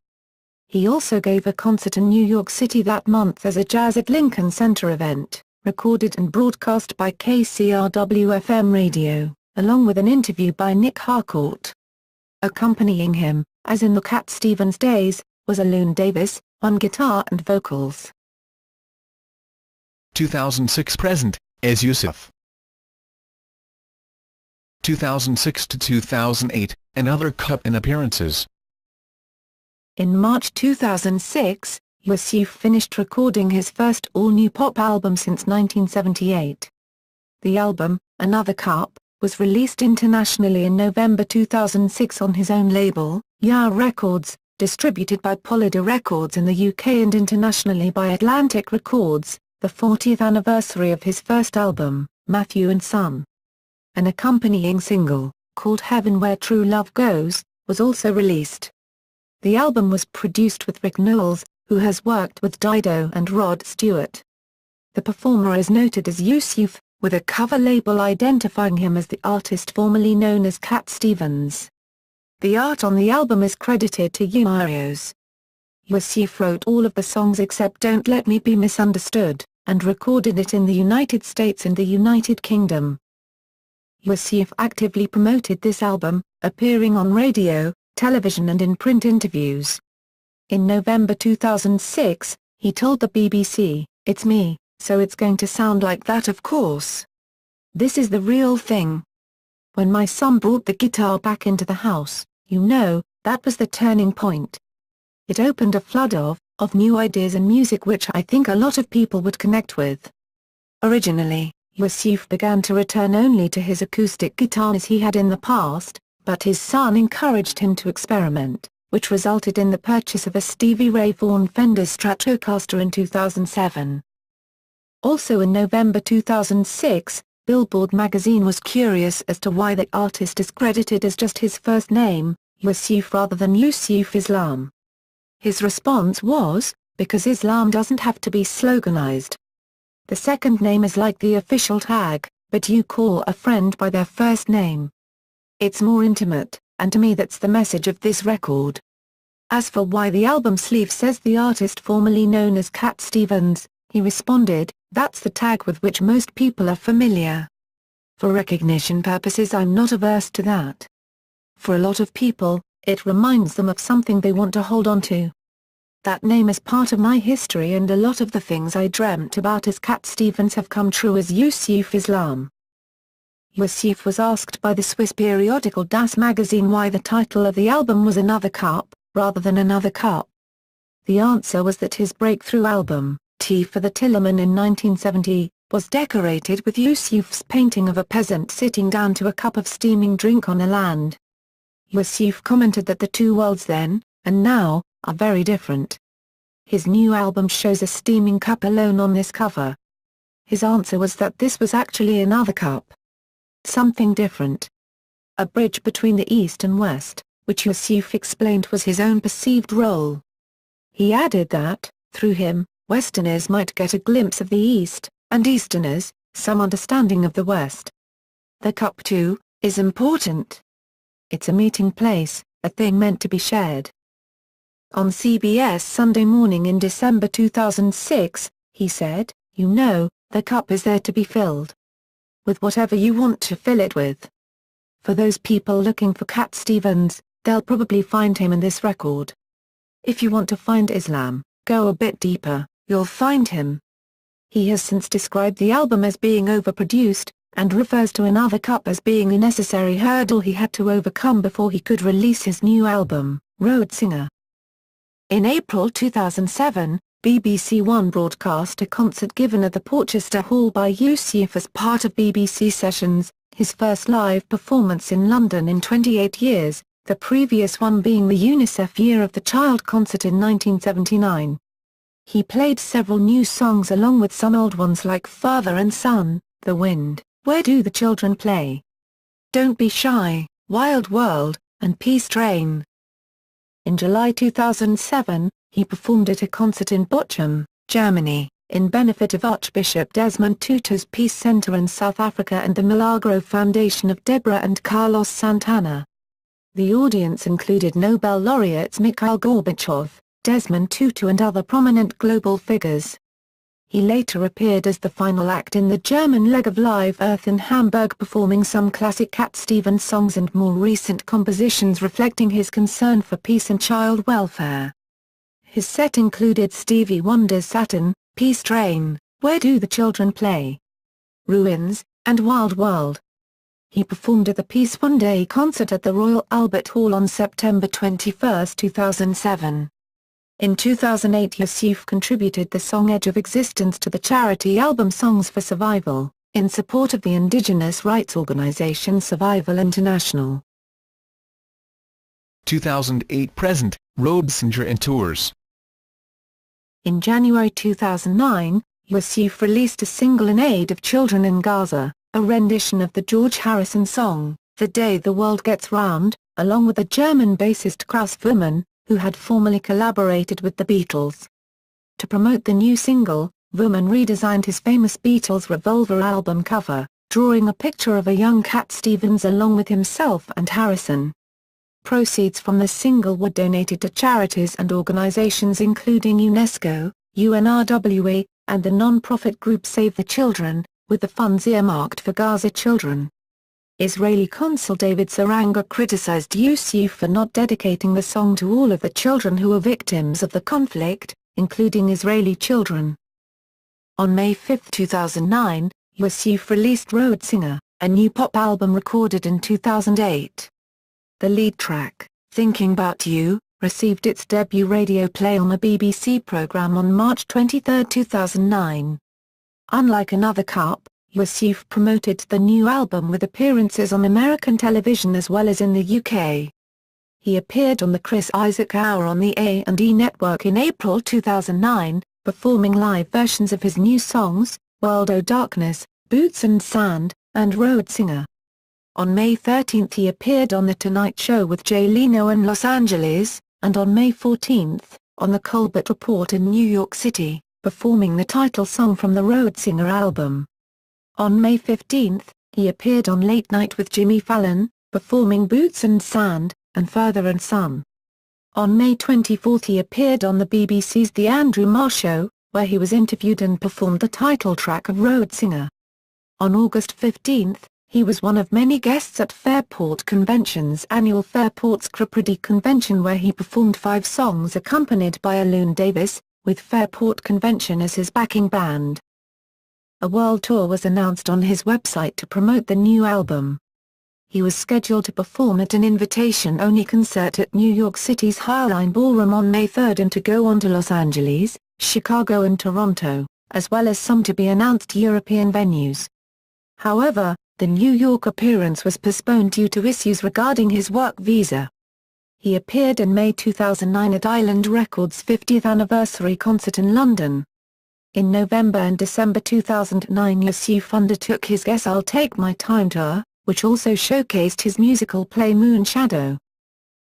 He also gave a concert in New York City that month as a Jazz at Lincoln Center event. recorded and broadcast by KCRW-FM radio, along with an interview by Nick Harcourt. Accompanying him, as in the Cat Stevens days, was Alun Davis, on guitar and vocals. 2006 present, as Yusuf. 2006 to 2008, and other Cup-In appearances. In March 2006, Yusuf finished recording his first all-new pop album since 1978. The album, Another Cup, was released internationally in November 2006 on his own label, Ya Records, distributed by Polydor Records in the UK and internationally by Atlantic Records, the 40th anniversary of his first album, Matthew and Son. An accompanying single, called Heaven Where True Love Goes, was also released. The album was produced with Rick Nowels, who has worked with Dido and Rod Stewart. The performer is noted as Yusuf, with a cover label identifying him as the artist formerly known as Cat Stevens. The art on the album is credited to Marios. Yusuf wrote all of the songs except Don't Let Me Be Misunderstood, and recorded it in the United States and the United Kingdom. Yusuf actively promoted this album, appearing on radio, television and in print interviews. In November 2006, he told the BBC, "It's me, so it's going to sound like that of course. This is the real thing. When my son brought the guitar back into the house, that was the turning point. It opened a flood of new ideas and music which I think a lot of people would connect with." Originally, Yusuf began to return only to his acoustic guitar as he had in the past, but his son encouraged him to experiment, which resulted in the purchase of a Stevie Ray Vaughan Fender Stratocaster in 2007. Also in November 2006, Billboard magazine was curious as to why the artist is credited as just his first name, Yusuf rather than Yusuf Islam. His response was, "Because Islam doesn't have to be sloganized. The second name is like the official tag, but you call a friend by their first name. It's more intimate, and to me that's the message of this record." As for why the album sleeve says the artist formerly known as Cat Stevens, he responded, "That's the tag with which most people are familiar. For recognition purposes I'm not averse to that. For a lot of people, it reminds them of something they want to hold on to. That name is part of my history and a lot of the things I dreamt about as Cat Stevens have come true as Yusuf Islam." Yusuf was asked by the Swiss periodical Das Magazine why the title of the album was Another Cup, rather than Another Cup. The answer was that his breakthrough album, Tea for the Tillerman in 1970, was decorated with Yusuf's painting of a peasant sitting down to a cup of steaming drink on a land. Yusuf commented that the two worlds then, and now, are very different. His new album shows a steaming cup alone on this cover. His answer was that this was actually another cup. Something different. A bridge between the East and West, which Yusuf explained was his own perceived role. He added that, through him, Westerners might get a glimpse of the East, and Easterners, some understanding of the West. The cup, too, is important. It's a meeting place, a thing meant to be shared. On CBS Sunday Morning in December 2006, he said, "The cup is there to be filled with whatever you want to fill it with. For those people looking for Cat Stevens, they'll probably find him in this record. If you want to find Islam, go a bit deeper, you'll find him." He has since described the album as being overproduced, and refers to Another Cup as being a necessary hurdle he had to overcome before he could release his new album, Road Singer. In April 2007, BBC One broadcast a concert given at the Porchester Hall by Yusuf as part of BBC Sessions, his first live performance in London in 28 years, the previous one being the UNICEF Year of the Child concert in 1979. He played several new songs along with some old ones like Father and Son, The Wind, Where Do the Children Play? Don't Be Shy, Wild World, and Peace Train. In July 2007, he performed at a concert in Bochum, Germany, in benefit of Archbishop Desmond Tutu's Peace Center in South Africa and the Milagro Foundation of Deborah and Carlos Santana. The audience included Nobel laureates Mikhail Gorbachev, Desmond Tutu and other prominent global figures. He later appeared as the final act in the German leg of Live Earth in Hamburg, performing some classic Cat Stevens songs and more recent compositions reflecting his concern for peace and child welfare. His set included Stevie Wonder's Saturn, Peace Train, Where Do the Children Play?, Ruins, and Wild World. He performed at the Peace One Day concert at the Royal Albert Hall on September 21, 2007. In 2008, Yusuf contributed the song Edge of Existence to the charity album Songs for Survival, in support of the indigenous rights organization Survival International. 2008-present, Road Singer and tours. In January 2009, Yusuf released a single in aid of children in Gaza, a rendition of the George Harrison song, The Day the World Gets Round, along with the German bassist Klaus Voormann, who had formerly collaborated with the Beatles. To promote the new single, Voormann redesigned his famous Beatles Revolver album cover, drawing a picture of a young Cat Stevens along with himself and Harrison. Proceeds from the single were donated to charities and organizations including UNESCO, UNRWA, and the non-profit group Save the Children, with the funds earmarked for Gaza children. Israeli consul David Saranga criticized Yusuf for not dedicating the song to all of the children who were victims of the conflict, including Israeli children. On May 5, 2009, Yusuf released Road Singer, a new pop album recorded in 2008. The lead track, Thinking About You, received its debut radio play on a BBC programme on March 23, 2009. Unlike Another Cup, Yusuf promoted the new album with appearances on American television as well as in the UK. He appeared on the Chris Isaak Hour on the A&E network in April 2009, performing live versions of his new songs, World O' Darkness, Boots and Sand, and Road Singer. On May 13 he appeared on The Tonight Show with Jay Leno in Los Angeles, and on May 14, on The Colbert Report in New York City, performing the title song from the Road Singer album. On May 15, he appeared on Late Night with Jimmy Fallon, performing Boots and Sand, and Father and Son. On May 24 he appeared on the BBC's The Andrew Marr Show, where he was interviewed and performed the title track of Road Singer. On August 15, he was one of many guests at Fairport Convention's annual Fairport Scrippredy Convention, where he performed 5 songs accompanied by Alun Davis, with Fairport Convention as his backing band. A world tour was announced on his website to promote the new album. He was scheduled to perform at an invitation-only concert at New York City's Highline Ballroom on May 3 and to go on to Los Angeles, Chicago and Toronto, as well as some to-be-announced European venues. However, the New York appearance was postponed due to issues regarding his work visa. He appeared in May 2009 at Island Records' 50th anniversary concert in London. In November and December 2009 Yusuf undertook his Guess I'll Take My Time tour, which also showcased his musical play Moon Shadow.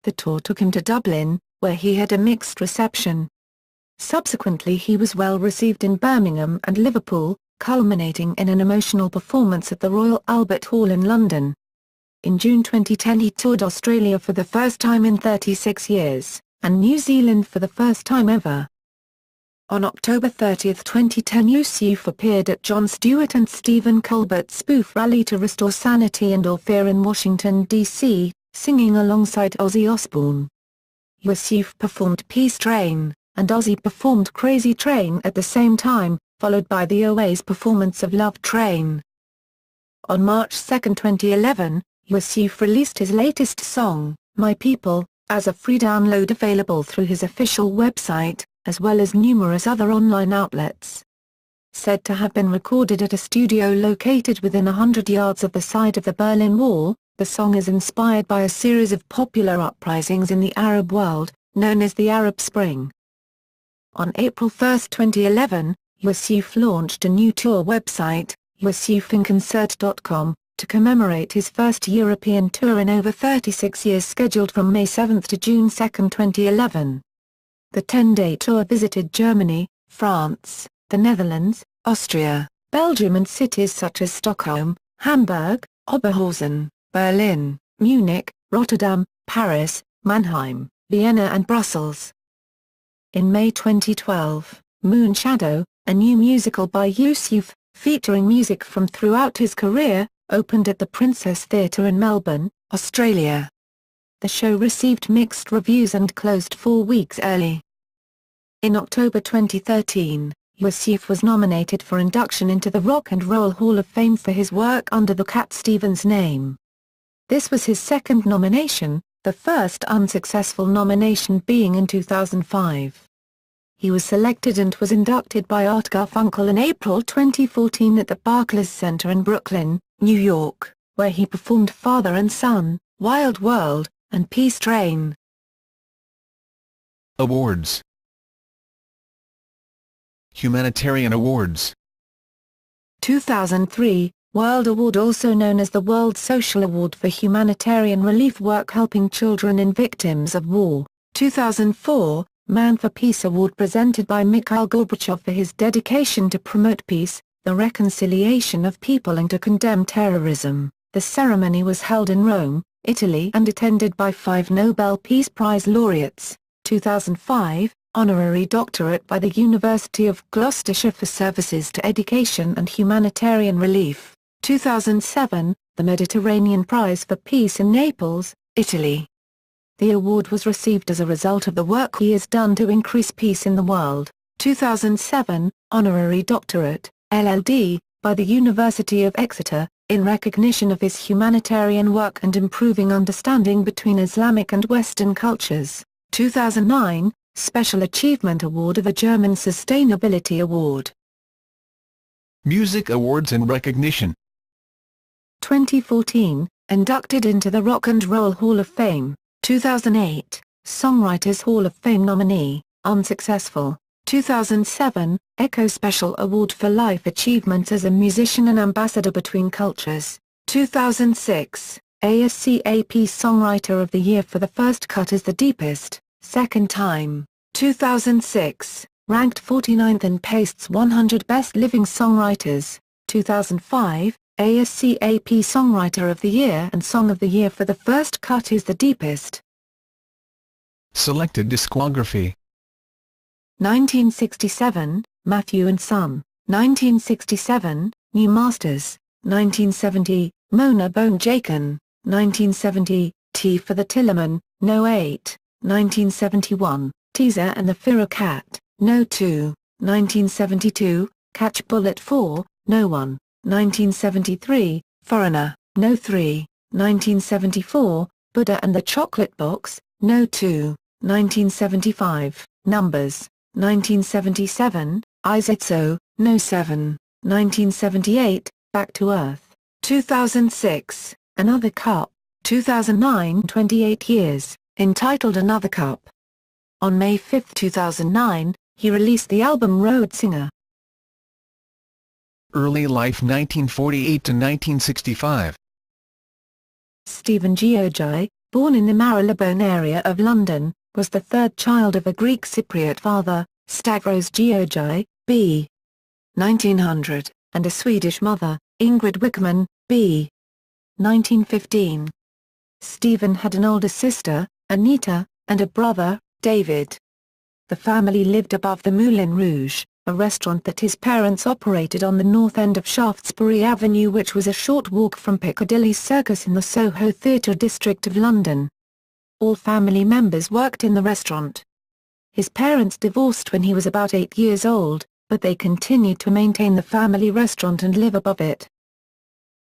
The tour took him to Dublin, where he had a mixed reception. Subsequently he was well received in Birmingham and Liverpool, culminating in an emotional performance at the Royal Albert Hall in London. In June 2010 he toured Australia for the first time in 36 years, and New Zealand for the first time ever. On October 30, 2010 Yusuf appeared at Jon Stewart and Stephen Colbert's spoof Rally to Restore Sanity and All Fear in Washington, D.C., singing alongside Ozzy Osbourne. Yusuf performed Peace Train, and Ozzy performed Crazy Train at the same time, followed by the OA's performance of Love Train. On March 2, 2011, Yusuf released his latest song, My People, as a free download available through his official website, as well as numerous other online outlets. Said to have been recorded at a studio located within 100 yards of the side of the Berlin Wall, the song is inspired by a series of popular uprisings in the Arab world, known as the Arab Spring. On April 1, 2011, Yusuf launched a new tour website, yusufinconcert.com, to commemorate his first European tour in over 36 years, scheduled from May 7 to June 2, 2011. The 10-day tour visited Germany, France, the Netherlands, Austria, Belgium and cities such as Stockholm, Hamburg, Oberhausen, Berlin, Munich, Rotterdam, Paris, Mannheim, Vienna and Brussels. In May 2012, Moon Shadow, a new musical by Yusuf, featuring music from throughout his career, opened at the Princess Theatre in Melbourne, Australia. The show received mixed reviews and closed 4 weeks early. In October 2013, Yusuf was nominated for induction into the Rock and Roll Hall of Fame for his work under the Cat Stevens name. This was his second nomination, the first unsuccessful nomination being in 2005. He was selected and was inducted by Art Garfunkel in April 2014 at the Barclays Center in Brooklyn, New York, where he performed Father and Son, Wild World, and Peace Train. Awards. Humanitarian Awards. 2003, World Award, also known as the World Social Award for Humanitarian Relief Work helping children and victims of war. 2004, Man for Peace Award presented by Mikhail Gorbachev for his dedication to promote peace, the reconciliation of people and to condemn terrorism. The ceremony was held in Rome, Italy, and attended by 5 Nobel Peace Prize laureates. 2005, Honorary Doctorate by the University of Gloucestershire for services to education and humanitarian relief. 2007, the Mediterranean Prize for Peace in Naples, Italy. The award was received as a result of the work he has done to increase peace in the world. 2007, Honorary Doctorate, LLD, by the University of Exeter, in recognition of his humanitarian work and improving understanding between Islamic and Western cultures. 2009, Special Achievement Award of the German Sustainability Award. Music Awards and Recognition. 2014, inducted into the Rock and Roll Hall of Fame. 2008, Songwriters Hall of Fame nominee, unsuccessful. 2007, Echo Special Award for Life Achievements as a Musician and Ambassador Between Cultures. 2006, ASCAP Songwriter of the Year for The First Cut Is the Deepest, second time. 2006, ranked 49th in Paste's 100 Best Living Songwriters. 2005, ASCAP Songwriter of the Year and Song of the Year for The First Cut Is the Deepest. Selected discography. 1967, Matthew and Son. 1967, New Masters. 1970, Mona Bone Jakin. 1970, Tea for the Tillerman, No. 8. 1971, Teaser and the Fira Cat, No. 2. 1972, Catch Bullet 4, No. 1. 1973, Foreigner, No. 3. 1974, Buddha and the Chocolate Box, No. 2. 1975, Numbers. 1977, Isetso, No. 7. 1978, Back to Earth. 2006, Another Cup. 2009, 28 Years, entitled Another Cup. On May 5, 2009, he released the album Road Singer. Early life 1948 to 1965. Stephen Georgi, born in the Marylebone area of London, was the third child of a Greek Cypriot father, Stavros Georgi, b. 1900, and a Swedish mother, Ingrid Wickman, b. 1915. Stephen had an older sister, Anita, and a brother, David. The family lived above the Moulin Rouge, a restaurant that his parents operated on the north end of Shaftesbury Avenue, which was a short walk from Piccadilly Circus in the Soho Theatre district of London. All family members worked in the restaurant. His parents divorced when he was about 8 years old, but they continued to maintain the family restaurant and live above it.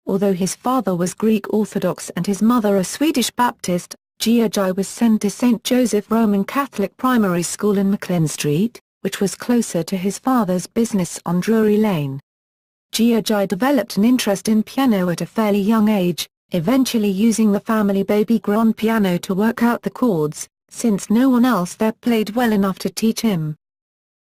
Although his father was Greek Orthodox and his mother a Swedish Baptist, Georgi was sent to St. Joseph Roman Catholic Primary School in Maclean Street, which was closer to his father's business on Drury Lane. Georgi developed an interest in piano at a fairly young age, eventually using the family baby grand piano to work out the chords, since no one else there played well enough to teach him.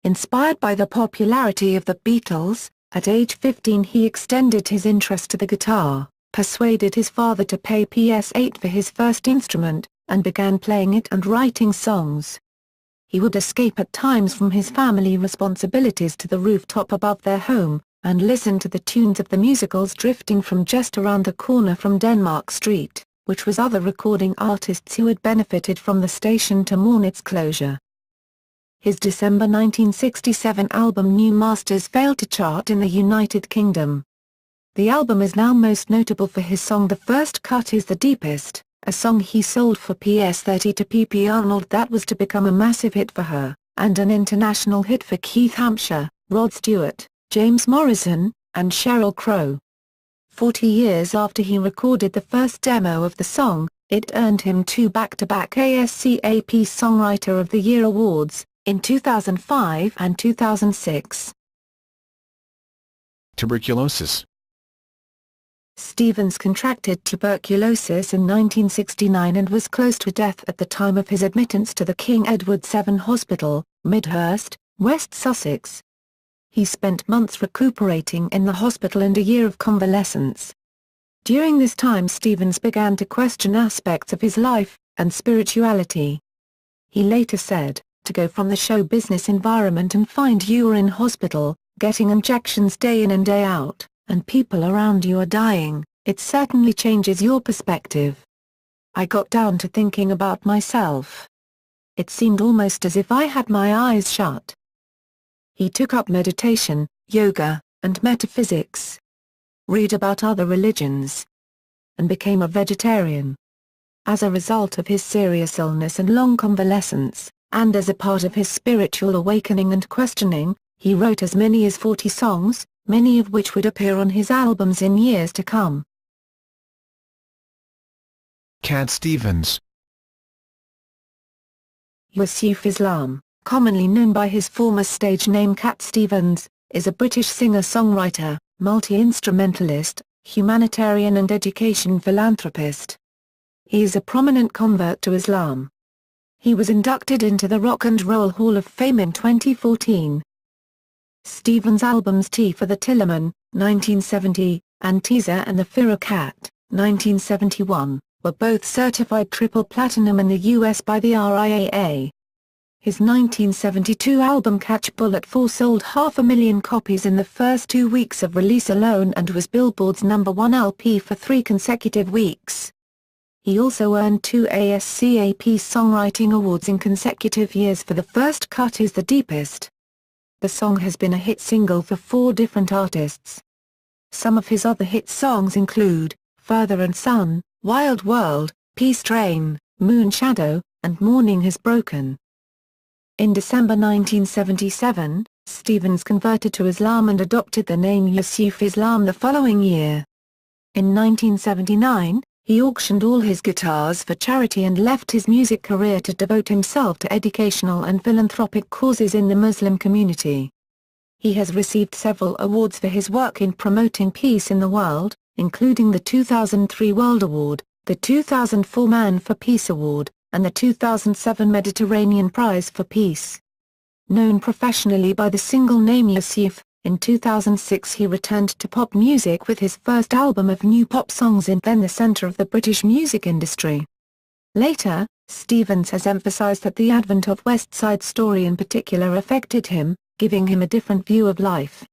Inspired by the popularity of the Beatles, at age 15 he extended his interest to the guitar, persuaded his father to pay PS8 for his first instrument, and began playing it and writing songs. He would escape at times from his family responsibilities to the rooftop above their home, and listen to the tunes of the musicals drifting from just around the corner from Denmark Street, which was other recording artists who had benefited from the station to mourn its closure. His December 1967 album New Masters failed to chart in the United Kingdom. The album is now most notable for his song The First Cut Is the Deepest, a song he sold for PS30 to P.P. Arnold that was to become a massive hit for her, and an international hit for Keith Hampshire, Rod Stewart, James Morrison, and Sheryl Crow. 40 years after he recorded the first demo of the song, it earned him 2 back-to-back ASCAP Songwriter of the Year awards, in 2005 and 2006. Tuberculosis. Stevens contracted tuberculosis in 1969 and was close to death at the time of his admittance to the King Edward VII Hospital, Midhurst, West Sussex. He spent months recuperating in the hospital and a year of convalescence. During this time Stevens began to question aspects of his life, and spirituality. He later said, "To go from the show business environment and find you are in hospital, getting injections day in and day out, and people around you are dying, it certainly changes your perspective. I got down to thinking about myself. It seemed almost as if I had my eyes shut." He took up meditation, yoga, and metaphysics. Read about other religions. And became a vegetarian. As a result of his serious illness and long convalescence, and as a part of his spiritual awakening and questioning, he wrote as many as 40 songs, many of which would appear on his albums in years to come. Cat Stevens. Yusuf Islam, commonly known by his former stage name Cat Stevens, is a British singer-songwriter, multi-instrumentalist, humanitarian and education philanthropist. He is a prominent convert to Islam. He was inducted into the Rock and Roll Hall of Fame in 2014. Stevens' albums Tea for the Tillerman, 1970, and Teaser and the Firra Cat, 1971, were both certified triple platinum in the US by the RIAA. His 1972 album Catch Bullet 4 sold 500,000 copies in the first 2 weeks of release alone and was Billboard's #1 LP for 3 consecutive weeks. He also earned 2 ASCAP Songwriting Awards in consecutive years for The First Cut Is the Deepest. The song has been a hit single for 4 different artists. Some of his other hit songs include Further and Son, Wild World, Peace Train, Moon Shadow, and Morning Has Broken. In December 1977, Stevens converted to Islam and adopted the name Yusuf Islam the following year. In 1979, he auctioned all his guitars for charity and left his music career to devote himself to educational and philanthropic causes in the Muslim community. He has received several awards for his work in promoting peace in the world, including the 2003 World Award, the 2004 Man for Peace Award, and the 2007 Mediterranean Prize for Peace. Known professionally by the single name Yusuf, in 2006 he returned to pop music with his first album of new pop songs in then the center of the British music industry. Later, Stevens has emphasized that the advent of West Side Story in particular affected him, giving him a different view of life.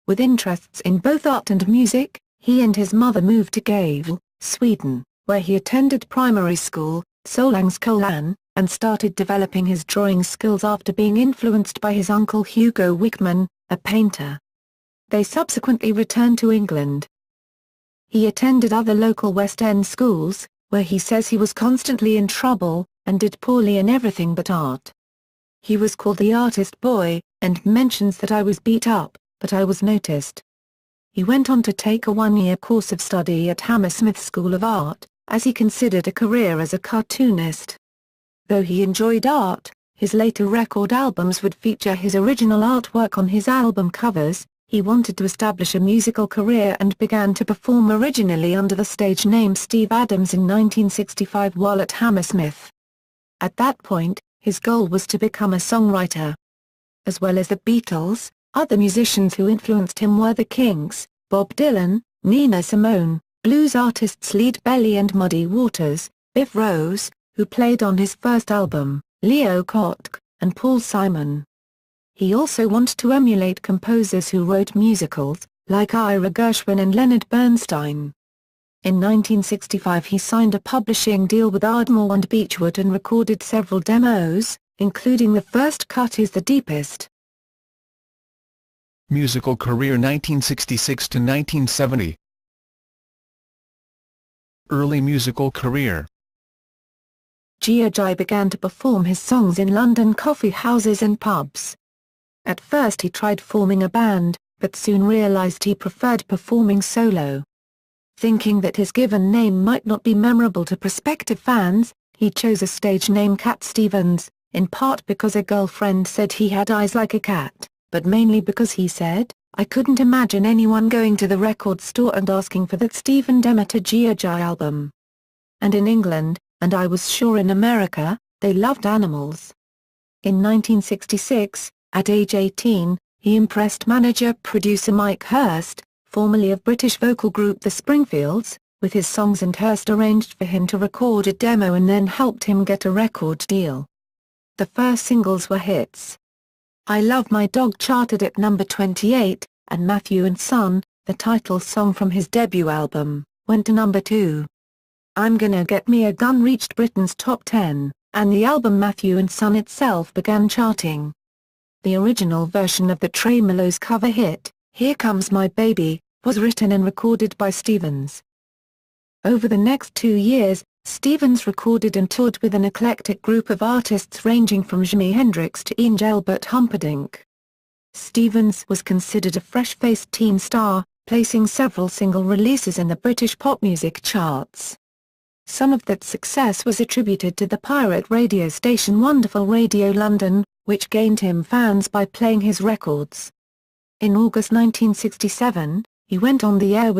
With interests in both art and music, he and his mother moved to Gävle, Sweden, where he attended primary school, Solangskolan, and started developing his drawing skills after being influenced by his uncle Hugo Wickman, a painter. They subsequently returned to England. He attended other local West End schools, where he says he was constantly in trouble, and did poorly in everything but art. He was called the artist boy, and mentions that I was beat up, but I was noticed. He went on to take a 1-year course of study at Hammersmith School of Art, as he considered a career as a cartoonist. Though he enjoyed art, his later record albums would feature his original artwork on his album covers. He wanted to establish a musical career and began to perform originally under the stage name Steve Adams in 1965 while at Hammersmith. At that point, his goal was to become a songwriter. As well as the Beatles, other musicians who influenced him were the Kinks, Bob Dylan, Nina Simone, blues artists Lead Belly and Muddy Waters, Biff Rose, who played on his first album, Leo Kottke, and Paul Simon. He also wanted to emulate composers who wrote musicals, like Ira Gershwin and Leonard Bernstein. In 1965 he signed a publishing deal with Ardmore and Beechwood and recorded several demos, including the first cut is the deepest. Musical career 1966 to 1970. Early musical career. Georgi began to perform his songs in London coffee houses and pubs. At first he tried forming a band, but soon realised he preferred performing solo. Thinking that his given name might not be memorable to prospective fans, he chose a stage name Cat Stevens, in part because a girlfriend said he had eyes like a cat, but mainly because he said, "I couldn't imagine anyone going to the record store and asking for that Stephen Demeter Georgi album." And in England, and I was sure in America, they loved Animals. In 1966, at age 18, he impressed manager-producer Mike Hurst, formerly of British vocal group The Springfields, with his songs, and Hurst arranged for him to record a demo and then helped him get a record deal. The first singles were hits. I Love My Dog charted at number 28, and Matthew and Son, the title song from his debut album, went to number 2. I'm Gonna Get Me a Gun reached Britain's top 10, and the album Matthew and Son itself began charting. The original version of the Tremeloes cover hit, Here Comes My Baby, was written and recorded by Stevens. Over the next 2 years, Stevens recorded and toured with an eclectic group of artists ranging from Jimi Hendrix to Engelbert Humperdinck. Stevens was considered a fresh-faced teen star, placing several single releases in the British pop music charts. Some of that success was attributed to the pirate radio station Wonderful Radio London, which gained him fans by playing his records. In August 1967, he went on the air with